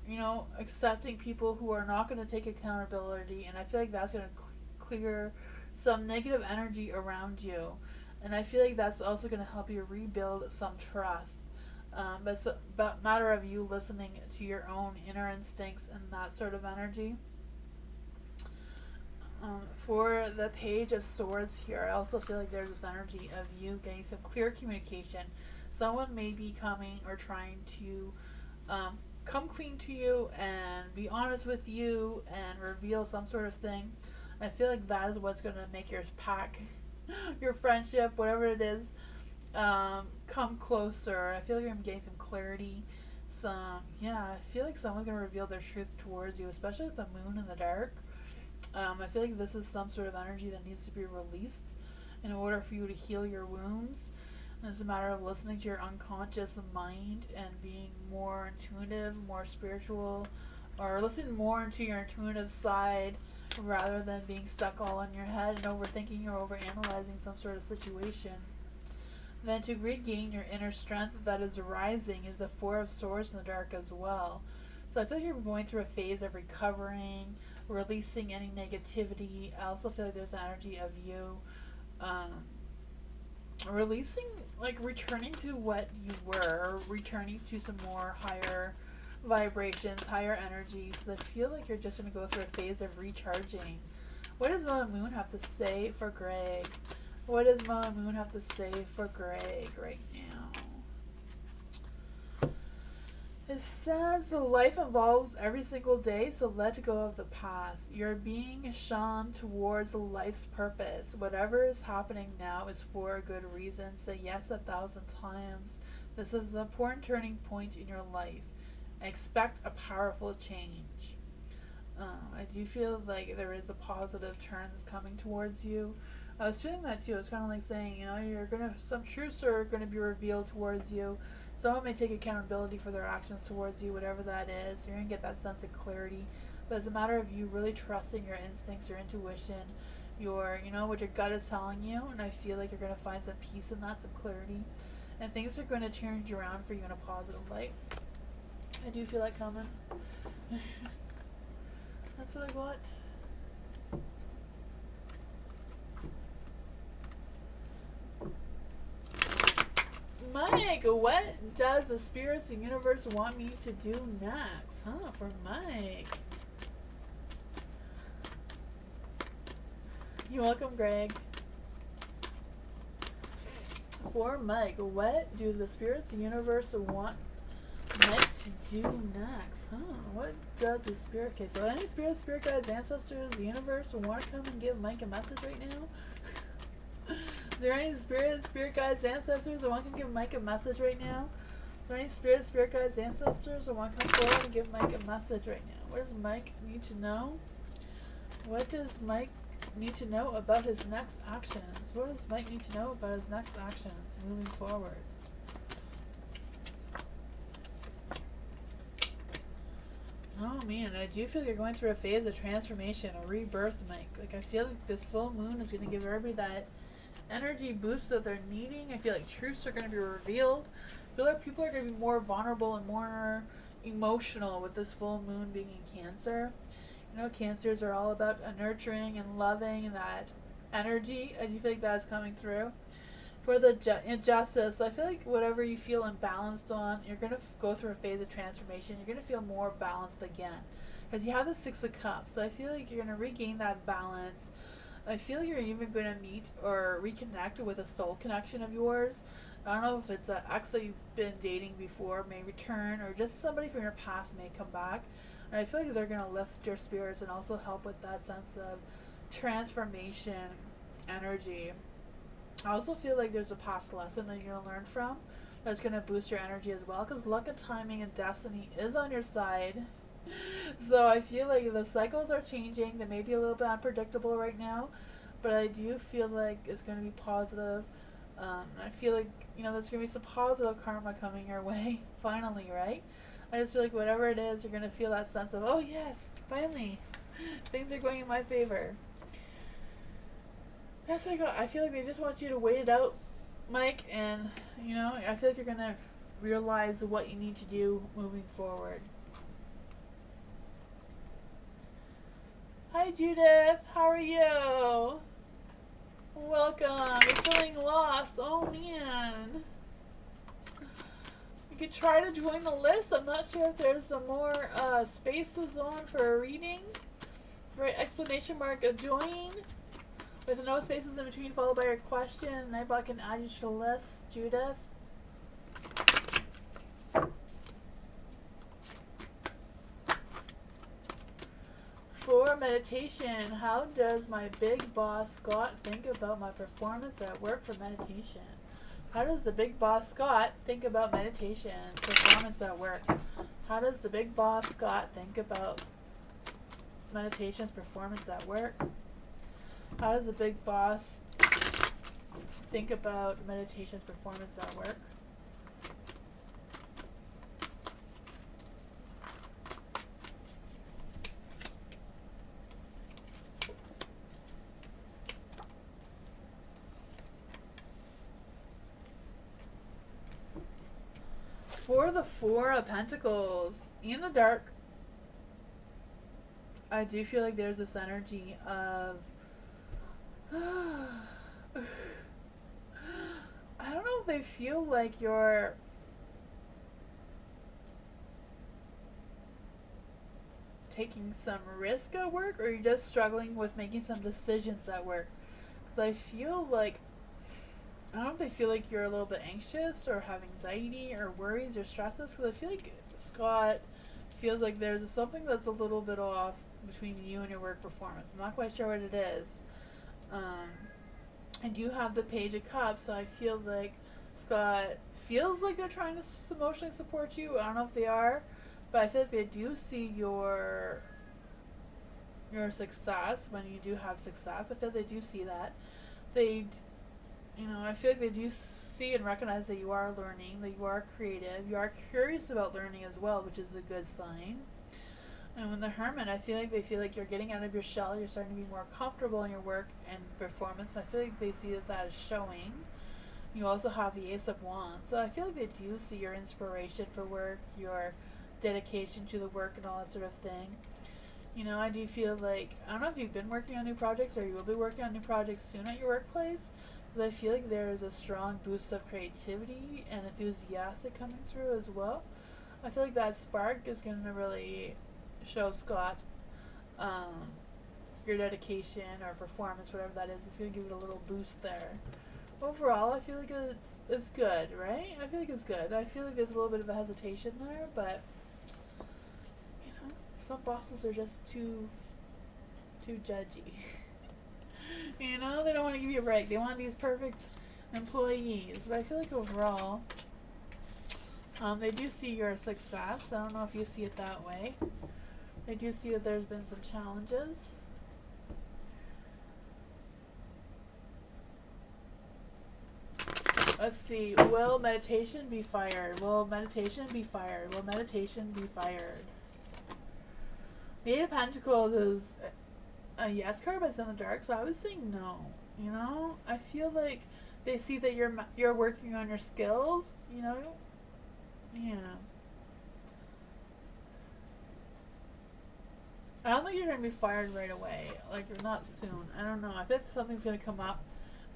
accepting people who are not going to take accountability. And I feel like that's going to clear some negative energy around you. And I feel like that's also going to help you rebuild some trust. But it's a matter of you listening to your own inner instincts and that sort of energy. For the Page of Swords here, I also feel like there's this energy of you getting some clear communication. Someone may be coming or trying to come clean to you and be honest with you and reveal some sort of thing. I feel like that is what's going to make your pack, your friendship, whatever it is, come closer. I feel like I'm getting some clarity. I feel like someone's going to reveal their truth towards you, especially with the moon in the dark. I feel like this is some sort of energy that needs to be released in order for you to heal your wounds. And it's a matter of listening to your unconscious mind and being more intuitive, more spiritual, or listening more into your intuitive side rather than being stuck all in your head and overthinking or overanalyzing some sort of situation. Then to regain your inner strength that is rising is the Four of Swords in the dark as well. So I feel like you're going through a phase of recovering, releasing any negativity. I also feel like there's an energy of you releasing, like returning to what you were, returning to some more higher vibrations, higher energies. I feel like you're just going to go through a phase of recharging. What does Mother Moon have to say for Greg? What does Mother Moon have to say for Greg right now? It says life evolves every single day, so let go of the past. You're being shone towards life's purpose. Whatever is happening now is for a good reason. Say yes 1,000 times. This is an important turning point in your life. Expect a powerful change. I do feel like there is a positive turn that's coming towards you. I was feeling that too. It's kind of like saying, some truths are going to be revealed towards you. Someone may take accountability for their actions towards you, whatever that is. You're going to get that sense of clarity. But it's a matter of you really trusting your instincts, your intuition, what your gut is telling you. And I feel like you're going to find some peace in that, some clarity. And things are going to turn around for you in a positive light. I do feel that coming. That's what I got. Mike, what does the spirits and universe want me to do next? For Mike. You're welcome, Greg. For Mike, what do the spirits and universe want Mike to do next? What does the spirit... Okay, so any spirit guides, ancestors, the universe want to come and give Mike a message right now? Are there any spirit guides, ancestors that want to give Mike a message right now? Are there any spirit guides, ancestors that want to come forward and give Mike a message right now? What does Mike need to know? What does Mike need to know about his next actions? What does Mike need to know about his next actions moving forward? Oh man, I do feel like you're going through a phase of transformation, a rebirth, Mike. Like I feel like this full moon is going to give everybody that energy boost that they're needing. I feel like truths are going to be revealed. I feel like people are going to be more vulnerable and more emotional with this full moon being in Cancer. Cancers are all about nurturing and loving and that energy. I do feel like that's coming through. For the injustice, I feel like whatever you feel imbalanced on, you're going to go through a phase of transformation. You're going to feel more balanced again. Because you have the Six of Cups. So I feel like you're going to regain that balance. I feel you're even going to meet or reconnect with a soul connection of yours. I don't know if it's an ex that you've been dating before may return, or just somebody from your past may come back. And I feel like they're going to lift your spirits and also help with that sense of transformation energy. I also feel like there's a past lesson that you're going to learn from that's going to boost your energy as well, because luck and timing and destiny is on your side. So I feel like the cycles are changing. They may be a little bit unpredictable right now, but I do feel like it's going to be positive. I feel like, there's going to be some positive karma coming your way, finally, right? I just feel like whatever it is, you're going to feel that sense of, oh yes, finally, things are going in my favor. That's what I got. I feel like they just want you to wait it out, Mike, and, I feel like you're going to realize what you need to do moving forward. Hi Judith, how are you? Welcome. You're feeling lost. Oh man. You're could try to join the list. I'm not sure if there's some more spaces on for a reading. Right, exclamation mark of join with no spaces in between followed by your question. And I can add you to the list, Judith. For meditation, how does my big boss Scott think about my performance at work for meditation? How does the big boss Scott think about meditation performance at work? How does the big boss Scott think about meditation's performance at work? How does the big boss think about meditation's performance at work? For the Four of Pentacles, in the dark, I do feel like there's this energy of I don't know if they feel like you're taking some risk at work, or you're just struggling with making some decisions at work. Because I feel like, I don't know if they feel like you're a little bit anxious or have anxiety or worries or stresses, because I feel like Scott feels like there's something that's a little bit off between you and your work performance. I'm not quite sure what it is. And you have the Page of Cups, so I feel like Scott feels like they're trying to emotionally support you. I don't know if they are, but I feel like they do see your success when you do have success. I feel like they do see that. I feel like they do see and recognize that you are learning, that you are creative, you are curious about learning as well, which is a good sign. And with the Hermit, I feel like they feel like you're getting out of your shell, you're starting to be more comfortable in your work and performance, and I feel like they see that that is showing. You also have the Ace of Wands, so I feel like they do see your inspiration for work, your dedication to the work and all that sort of thing. I do feel like, I don't know if you've been working on new projects or you will be working on new projects soon at your workplace, because I feel like there is a strong boost of creativity and enthusiasm coming through as well. I feel like that spark is going to really show Scott your dedication or performance, whatever that is. It's going to give it a little boost there. Overall, I feel like it's good, right? I feel like it's good. I feel like there's a little bit of a hesitation there, but some bosses are just too judgy. They don't want to give you a break. They want these perfect employees. But I feel like overall, they do see your success. I don't know if you see it that way. They do see that there's been some challenges. Let's see. Will meditation be fired? Will meditation be fired? Will meditation be fired? The Eight of Pentacles is a yes card, but it's in the dark, so I would say no. I feel like they see that you're working on your skills. Yeah. I don't think you're gonna be fired right away. Like, not soon. I don't know. I think something's gonna come up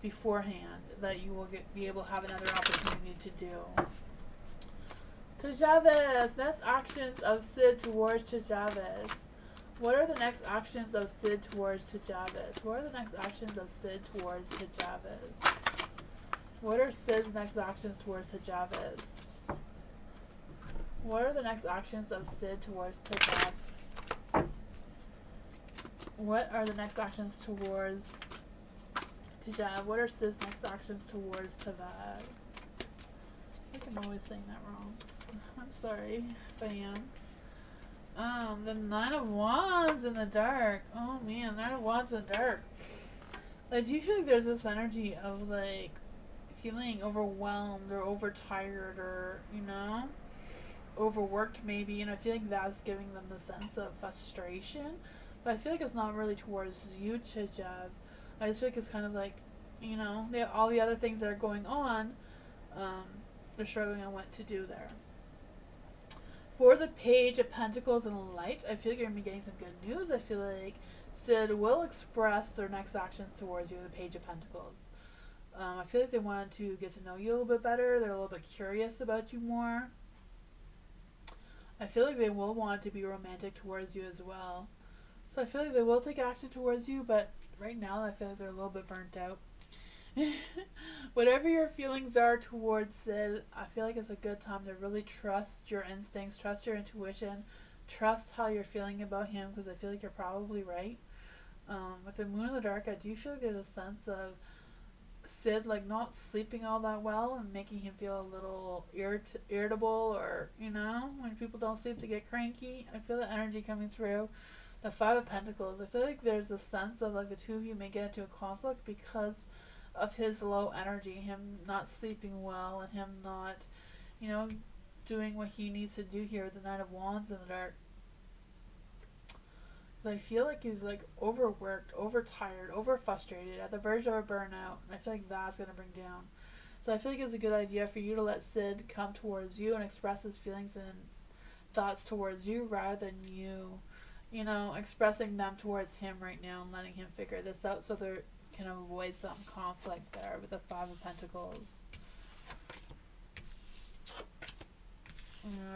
beforehand that you will be able to have another opportunity to do. Tajavez, next actions of Sid towards Tajavez. What are the next actions of Sid towards Tajavez? What are the next actions of Sid towards Tajavez? What are Sid's next actions towards Tajavez? What are the next actions of Sid towards Tajavez? What are the next actions towards Tajavez? What are Sid's next actions towards Tajavez? I think I'm always saying that wrong. I'm sorry if I am. The Nine of Wands in the dark. Oh man, Nine of Wands in the dark. Like, do you feel like there's this energy of like feeling overwhelmed or overtired or overworked maybe, and I feel like that's giving them the sense of frustration. But I feel like it's not really towards you, Tajav. I just feel like it's kind of like, all the other things that are going on, they're struggling on what to do there. For the Page of Pentacles and Light, I feel like you're going to be getting some good news. I feel like Sid will express their next actions towards you, the Page of Pentacles. I feel like they wanted to get to know you a little bit better. They're a little bit curious about you more. I feel like they will want to be romantic towards you as well. So I feel like they will take action towards you, but right now I feel like they're a little bit burnt out. Whatever your feelings are towards Sid, I feel like it's a good time to really trust your instincts, trust your intuition, trust how you're feeling about him, because I feel like you're probably right. With the moon in the dark, I do feel like there's a sense of Sid like not sleeping all that well and making him feel a little irritable, or when people don't sleep they get cranky. I feel the energy coming through. The Five of Pentacles, I feel like there's a sense of like the two of you may get into a conflict because of his low energy, him not sleeping well and him not doing what he needs to do here with the Knight of Wands in the dark. I feel like he's like overworked, overtired, over frustrated, at the verge of a burnout, and I feel like that's gonna bring down. So I feel like it's a good idea for you to let Sid come towards you and express his feelings and thoughts towards you, rather than you expressing them towards him right now and letting him figure this out, so there can avoid some conflict there with the Five of Pentacles.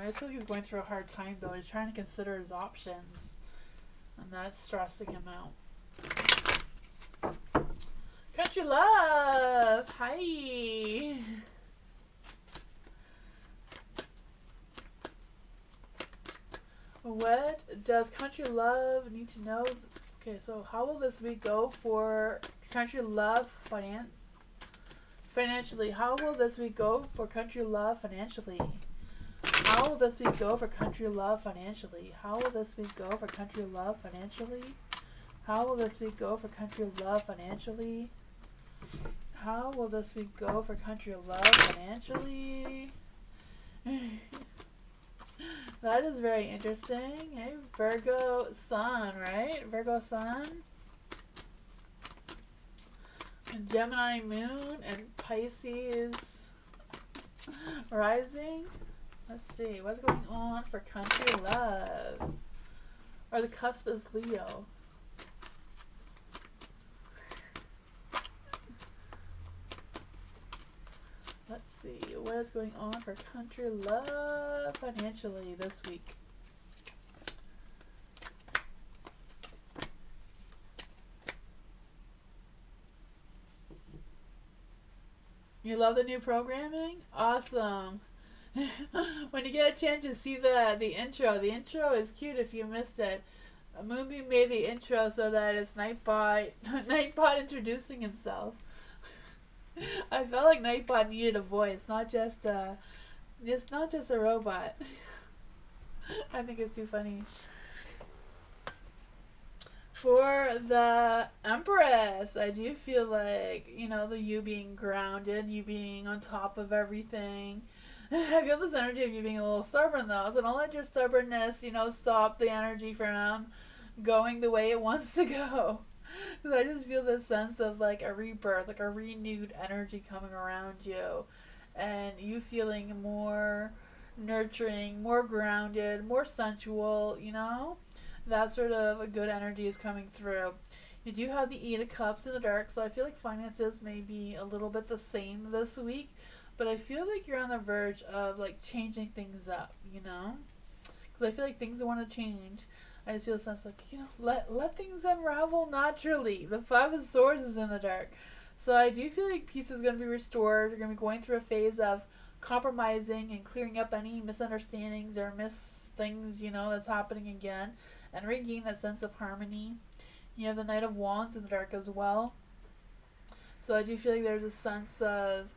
I just feel like he's going through a hard time though. He's trying to consider his options, and that's stressing him out. Country Love! Hi! What does Country Love need to know? Okay, so how will this week go for Country Love financially? How will this week go for Country Love financially? How will this week go for Country Love financially? How will this week go for Country Love financially? How will this week go for Country Love financially? How will this week go for Country Love financially? That is very interesting. Hey, Virgo Sun, right? Virgo Sun. And Gemini Moon and Pisces Rising. Let's see. What's going on for Country Love? Or the cusp is Leo. Let's see, what is going on for Country Love financially this week? You love the new programming? Awesome. When you get a chance to see the intro is cute if you missed it. Moonbeam made the intro so that it's Nightbot introducing himself. I felt like Nightbot needed a voice, not just a robot. I think it's too funny. For the Empress, I do feel like, the you being grounded, you being on top of everything. I feel this energy of you being a little stubborn though, so don't let your stubbornness, stop the energy from going the way it wants to go. Because I just feel this sense of like a rebirth, like a renewed energy coming around you, and you feeling more nurturing, more grounded, more sensual, that sort of a good energy is coming through. You do have the Eight of Cups in the dark, so I feel like finances may be a little bit the same this week, but I feel like you're on the verge of like changing things up, because I feel like things want to change. I just feel a sense like, let things unravel naturally. The Five of Swords is in the dark. So I do feel like peace is going to be restored. You're going to be going through a phase of compromising and clearing up any misunderstandings or things, that's happening again, and regain that sense of harmony. You have the Knight of Wands in the dark as well. So I do feel like there's a sense of,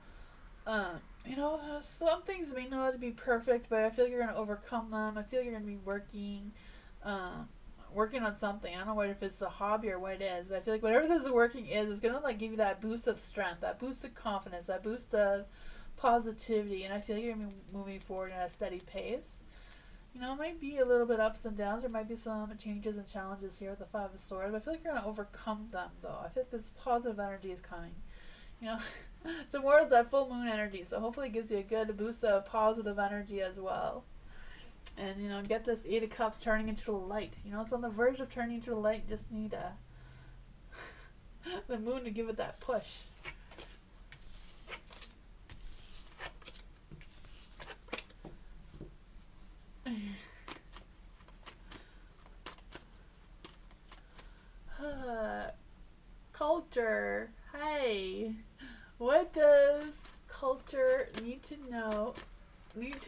some things may not be perfect, but I feel like you're going to overcome them. I feel like you're going to be working on something. I don't know if it's a hobby or what it is, but I feel like whatever this working is going to like give you that boost of strength, that boost of confidence, that boost of positivity, and I feel like you're going to be moving forward at a steady pace. It might be a little bit ups and downs. There might be some changes and challenges here with the Five of Swords, but I feel like you're going to overcome them, though. I feel like this positive energy is coming. Tomorrow's that full moon energy, so hopefully it gives you a good boost of positive energy as well. And, get this Eight of Cups turning into the light. It's on the verge of turning into the light. You just need the moon to give it that push. Culture. Hi. What does culture need to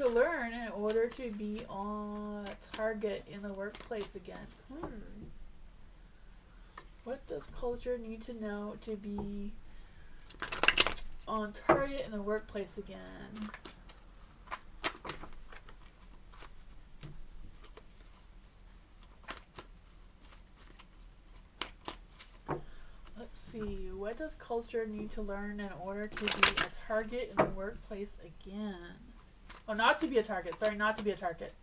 learn in order to be on target in the workplace again? What does culture need to know to be on target in the workplace again? Let's see. What does culture need to learn in order to be a target in the workplace again? Oh, not to be a target. Sorry, not to be a target.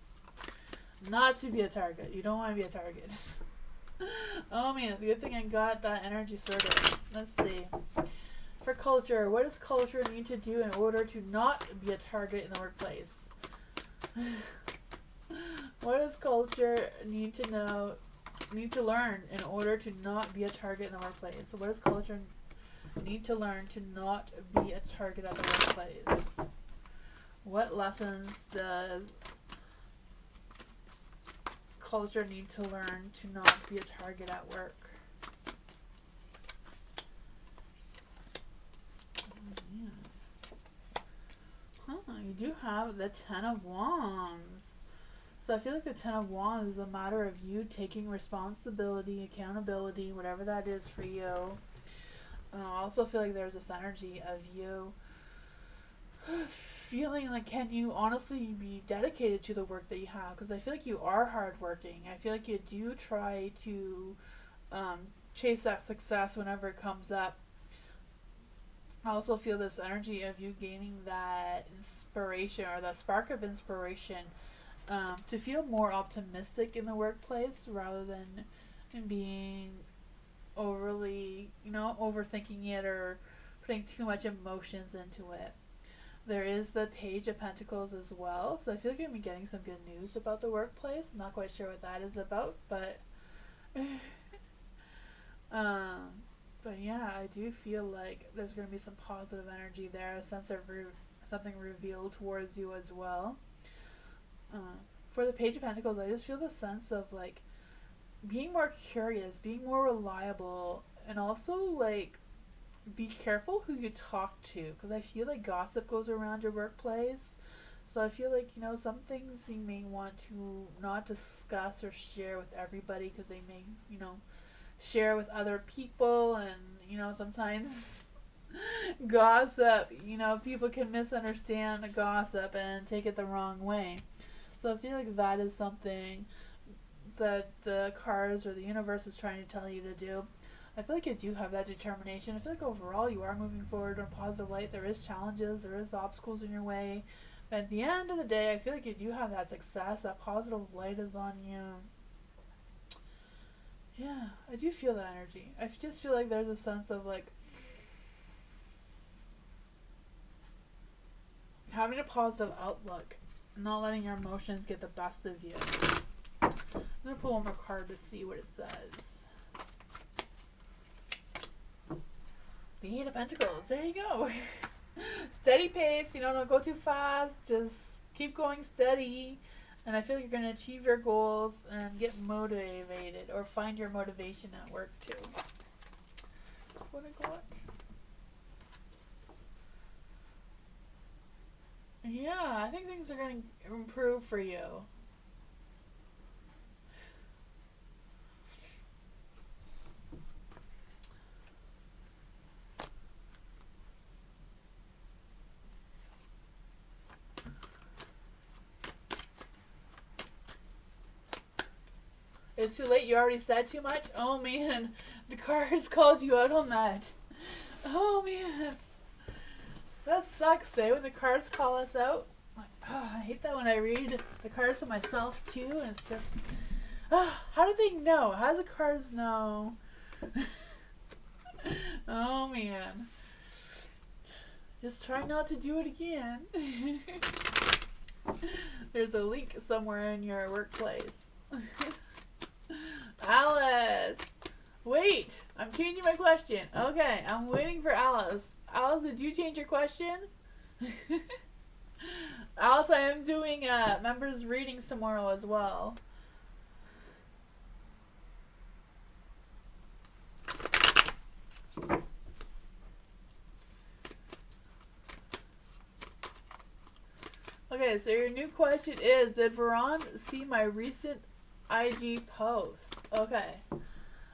Not to be a target. You don't want to be a target. Oh man, it's a good thing I got that energy sorted. Let's see. For culture, what does culture need to do in order to not be a target in the workplace? What does culture need to learn in order to not be a target in the workplace? So what does culture need to learn to not be a target at the workplace? What lessons does culture need to learn to not be a target at work? You do have the Ten of Wands. So I feel like the Ten of Wands is a matter of you taking responsibility, accountability, whatever that is for you. I also feel like there's this energy of you feeling like, can you honestly be dedicated to the work that you have? Because I feel like you are hardworking. I feel like you do try to chase that success whenever it comes up. I also feel this energy of you gaining that inspiration or that spark of inspiration to feel more optimistic in the workplace rather than being overly, overthinking it or putting too much emotions into it. There is the Page of Pentacles as well, so I feel like you're going to be getting some good news about the workplace. I'm not quite sure what that is about, but but yeah, I do feel like there's going to be some positive energy there, a sense of something revealed towards you as well. For the Page of Pentacles, I just feel the sense of like being more curious, being more reliable, and also like be careful who you talk to, because I feel like gossip goes around your workplace. So I feel like, some things you may want to not discuss or share with everybody because they may, share with other people, and sometimes gossip, people can misunderstand the gossip and take it the wrong way. So I feel like that is something that the cards or the universe is trying to tell you to do. I feel like you do have that determination. I feel like overall you are moving forward in a positive light. There is challenges, there is obstacles in your way, but at the end of the day, I feel like you do have that success. That positive light is on you. Yeah, I do feel that energy. I just feel like there's a sense of like having a positive outlook, not letting your emotions get the best of you. I'm going to pull one more card to see what it says. The Eight of Pentacles. There you go. Steady pace. Don't go too fast. Just keep going steady. And I feel like you're going to achieve your goals and get motivated or find your motivation at work too. What I got? Yeah, I think things are going to improve for you. It's too late. You already said too much? Oh man, the cards called you out on that. Oh man. That sucks, when the cards call us out. I hate that when I read the cards to myself too, and it's just, how do they know? How do the cards know? Oh man. Just try not to do it again. There's a leak somewhere in your workplace. Alice! Wait! I'm changing my question. Okay, I'm waiting for Alice. Alice, did you change your question? Alice, I am doing members readings tomorrow as well. Okay, so your new question is, did Veron see my recent IG post? Okay,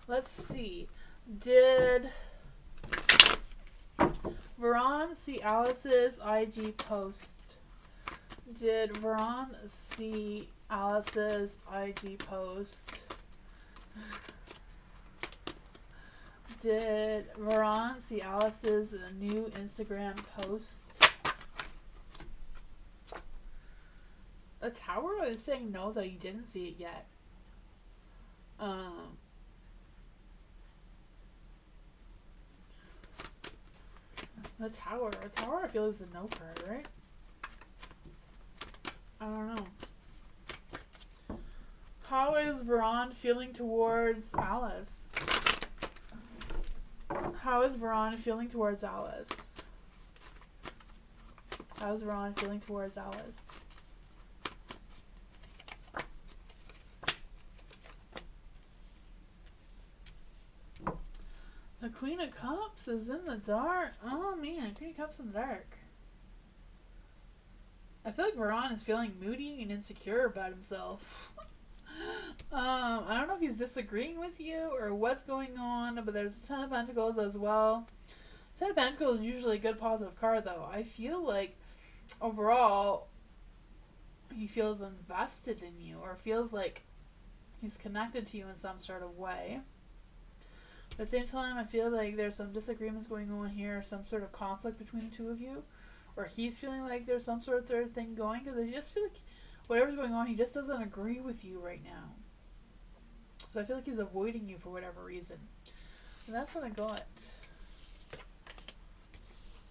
let's see. Did Veron see Alice's IG post? Did Veron see Alice's IG post? Did Veron see Alice's new Instagram post? A tower is saying no, that he didn't see it yet. A tower I feel is a no for her, right? I don't know. How is Veron feeling towards Alice? How is Veron feeling towards Alice? How is Veron feeling towards Alice? The Queen of Cups is in the dark. Oh man, Queen of Cups in the dark. I feel like Veron is feeling moody and insecure about himself. I don't know if he's disagreeing with you or what's going on, but there's a Ten of Pentacles as well. Ten of Pentacles is usually a good positive card, though. I feel like overall he feels invested in you, or feels like he's connected to you in some sort of way. At the same time, I feel like there's some disagreements going on here, some sort of conflict between the two of you, or he's feeling like there's some sort of third thing going, because I just feel like whatever's going on, he just doesn't agree with you right now. So I feel like he's avoiding you for whatever reason. And that's what I got.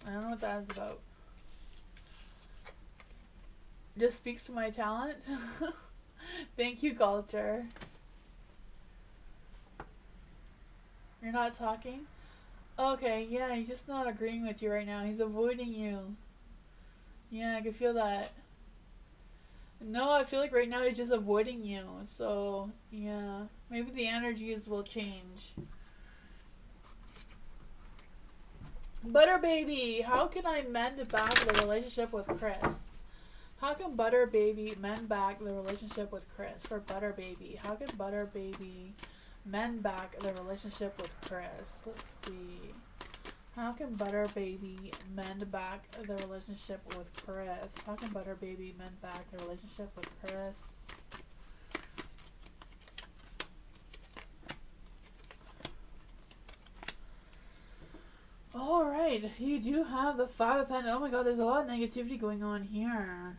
I don't know what that is about. Just speaks to my talent. Thank you, Culture. You're not talking? Okay, yeah, he's just not agreeing with you right now. He's avoiding you. Yeah, I can feel that. No, I feel like right now he's just avoiding you. So, yeah. Maybe the energies will change. Butter Baby, how can I mend back the relationship with Chris? How can Butter Baby mend back the relationship with Chris? For Butter Baby, how can Butter Baby mend back the relationship with Chris? Let's see. How can Butter Baby mend back the relationship with Chris? How can Butter Baby mend back the relationship with Chris? Alright, you do have the Five of Pentacles. Oh my god, there's a lot of negativity going on here.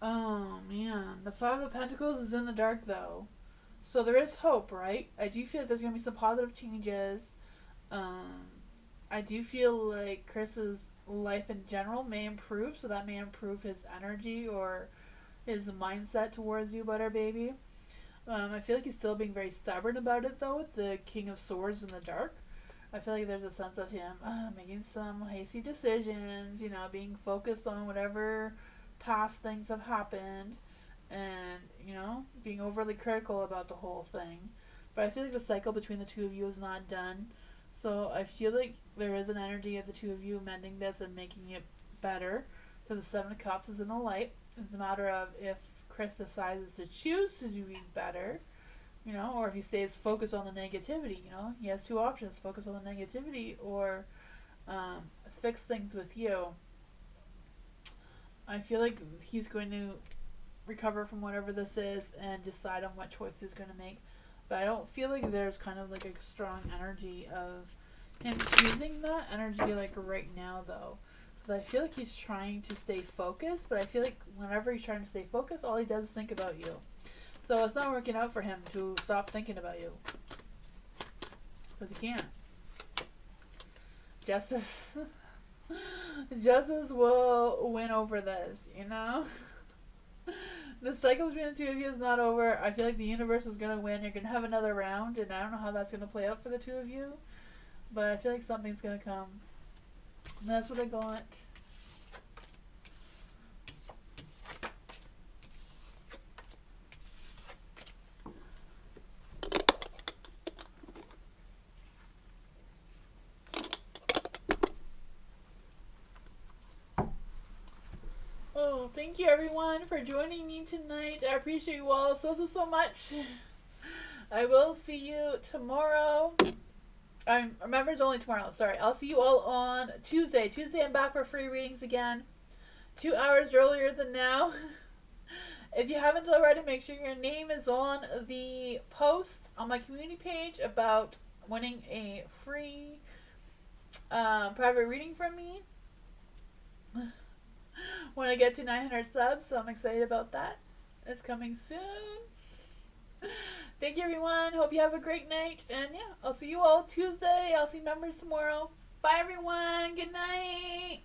Oh man, the Five of Pentacles is in the dark though. So there is hope, right? I do feel like there's going to be some positive changes. I do feel like Chris's life in general may improve, so that may improve his energy or his mindset towards you, Butter Baby. I feel like he's still being very stubborn about it, though, with the King of Swords in the dark. I feel like there's a sense of him making some hasty decisions, you know, being focused on whatever past things have happened, and, you know, being overly critical about the whole thing. But I feel like the cycle between the two of you is not done. So I feel like there is an energy of the two of you mending this and making it better. So the Seven of Cups is in the light. It's a matter of if Chris decides to choose to do better, you know, or if he stays focused on the negativity, you know. He has two options: focus on the negativity or fix things with you. I feel like he's going to recover from whatever this is and decide on what choice he's going to make. But I don't feel like there's kind of like a strong energy of him choosing that energy like right now, though. Because I feel like he's trying to stay focused, but I feel like whenever he's trying to stay focused, all he does is think about you. So it's not working out for him to stop thinking about you. Because he can't. Justice. Justice will win over this, you know? The cycle between the two of you is not over. I feel like the universe is going to win. You're going to have another round, and I don't know how that's going to play out for the two of you. But I feel like something's going to come. And that's what I got. thank you everyone for joining me tonight. I appreciate you all so much. I will see you tomorrow. Remember, it's only tomorrow. Sorry. I'll see you all on Tuesday. Tuesday, I'm back for free readings again. 2 hours earlier than now. If you haven't already, make sure your name is on the post on my community page about winning a free private reading from me when I get to 900 subs. So I'm excited about that. It's coming soon. Thank you, everyone. Hope you have a great night. And yeah, I'll see you all Tuesday. I'll see members tomorrow. Bye, everyone. Good night.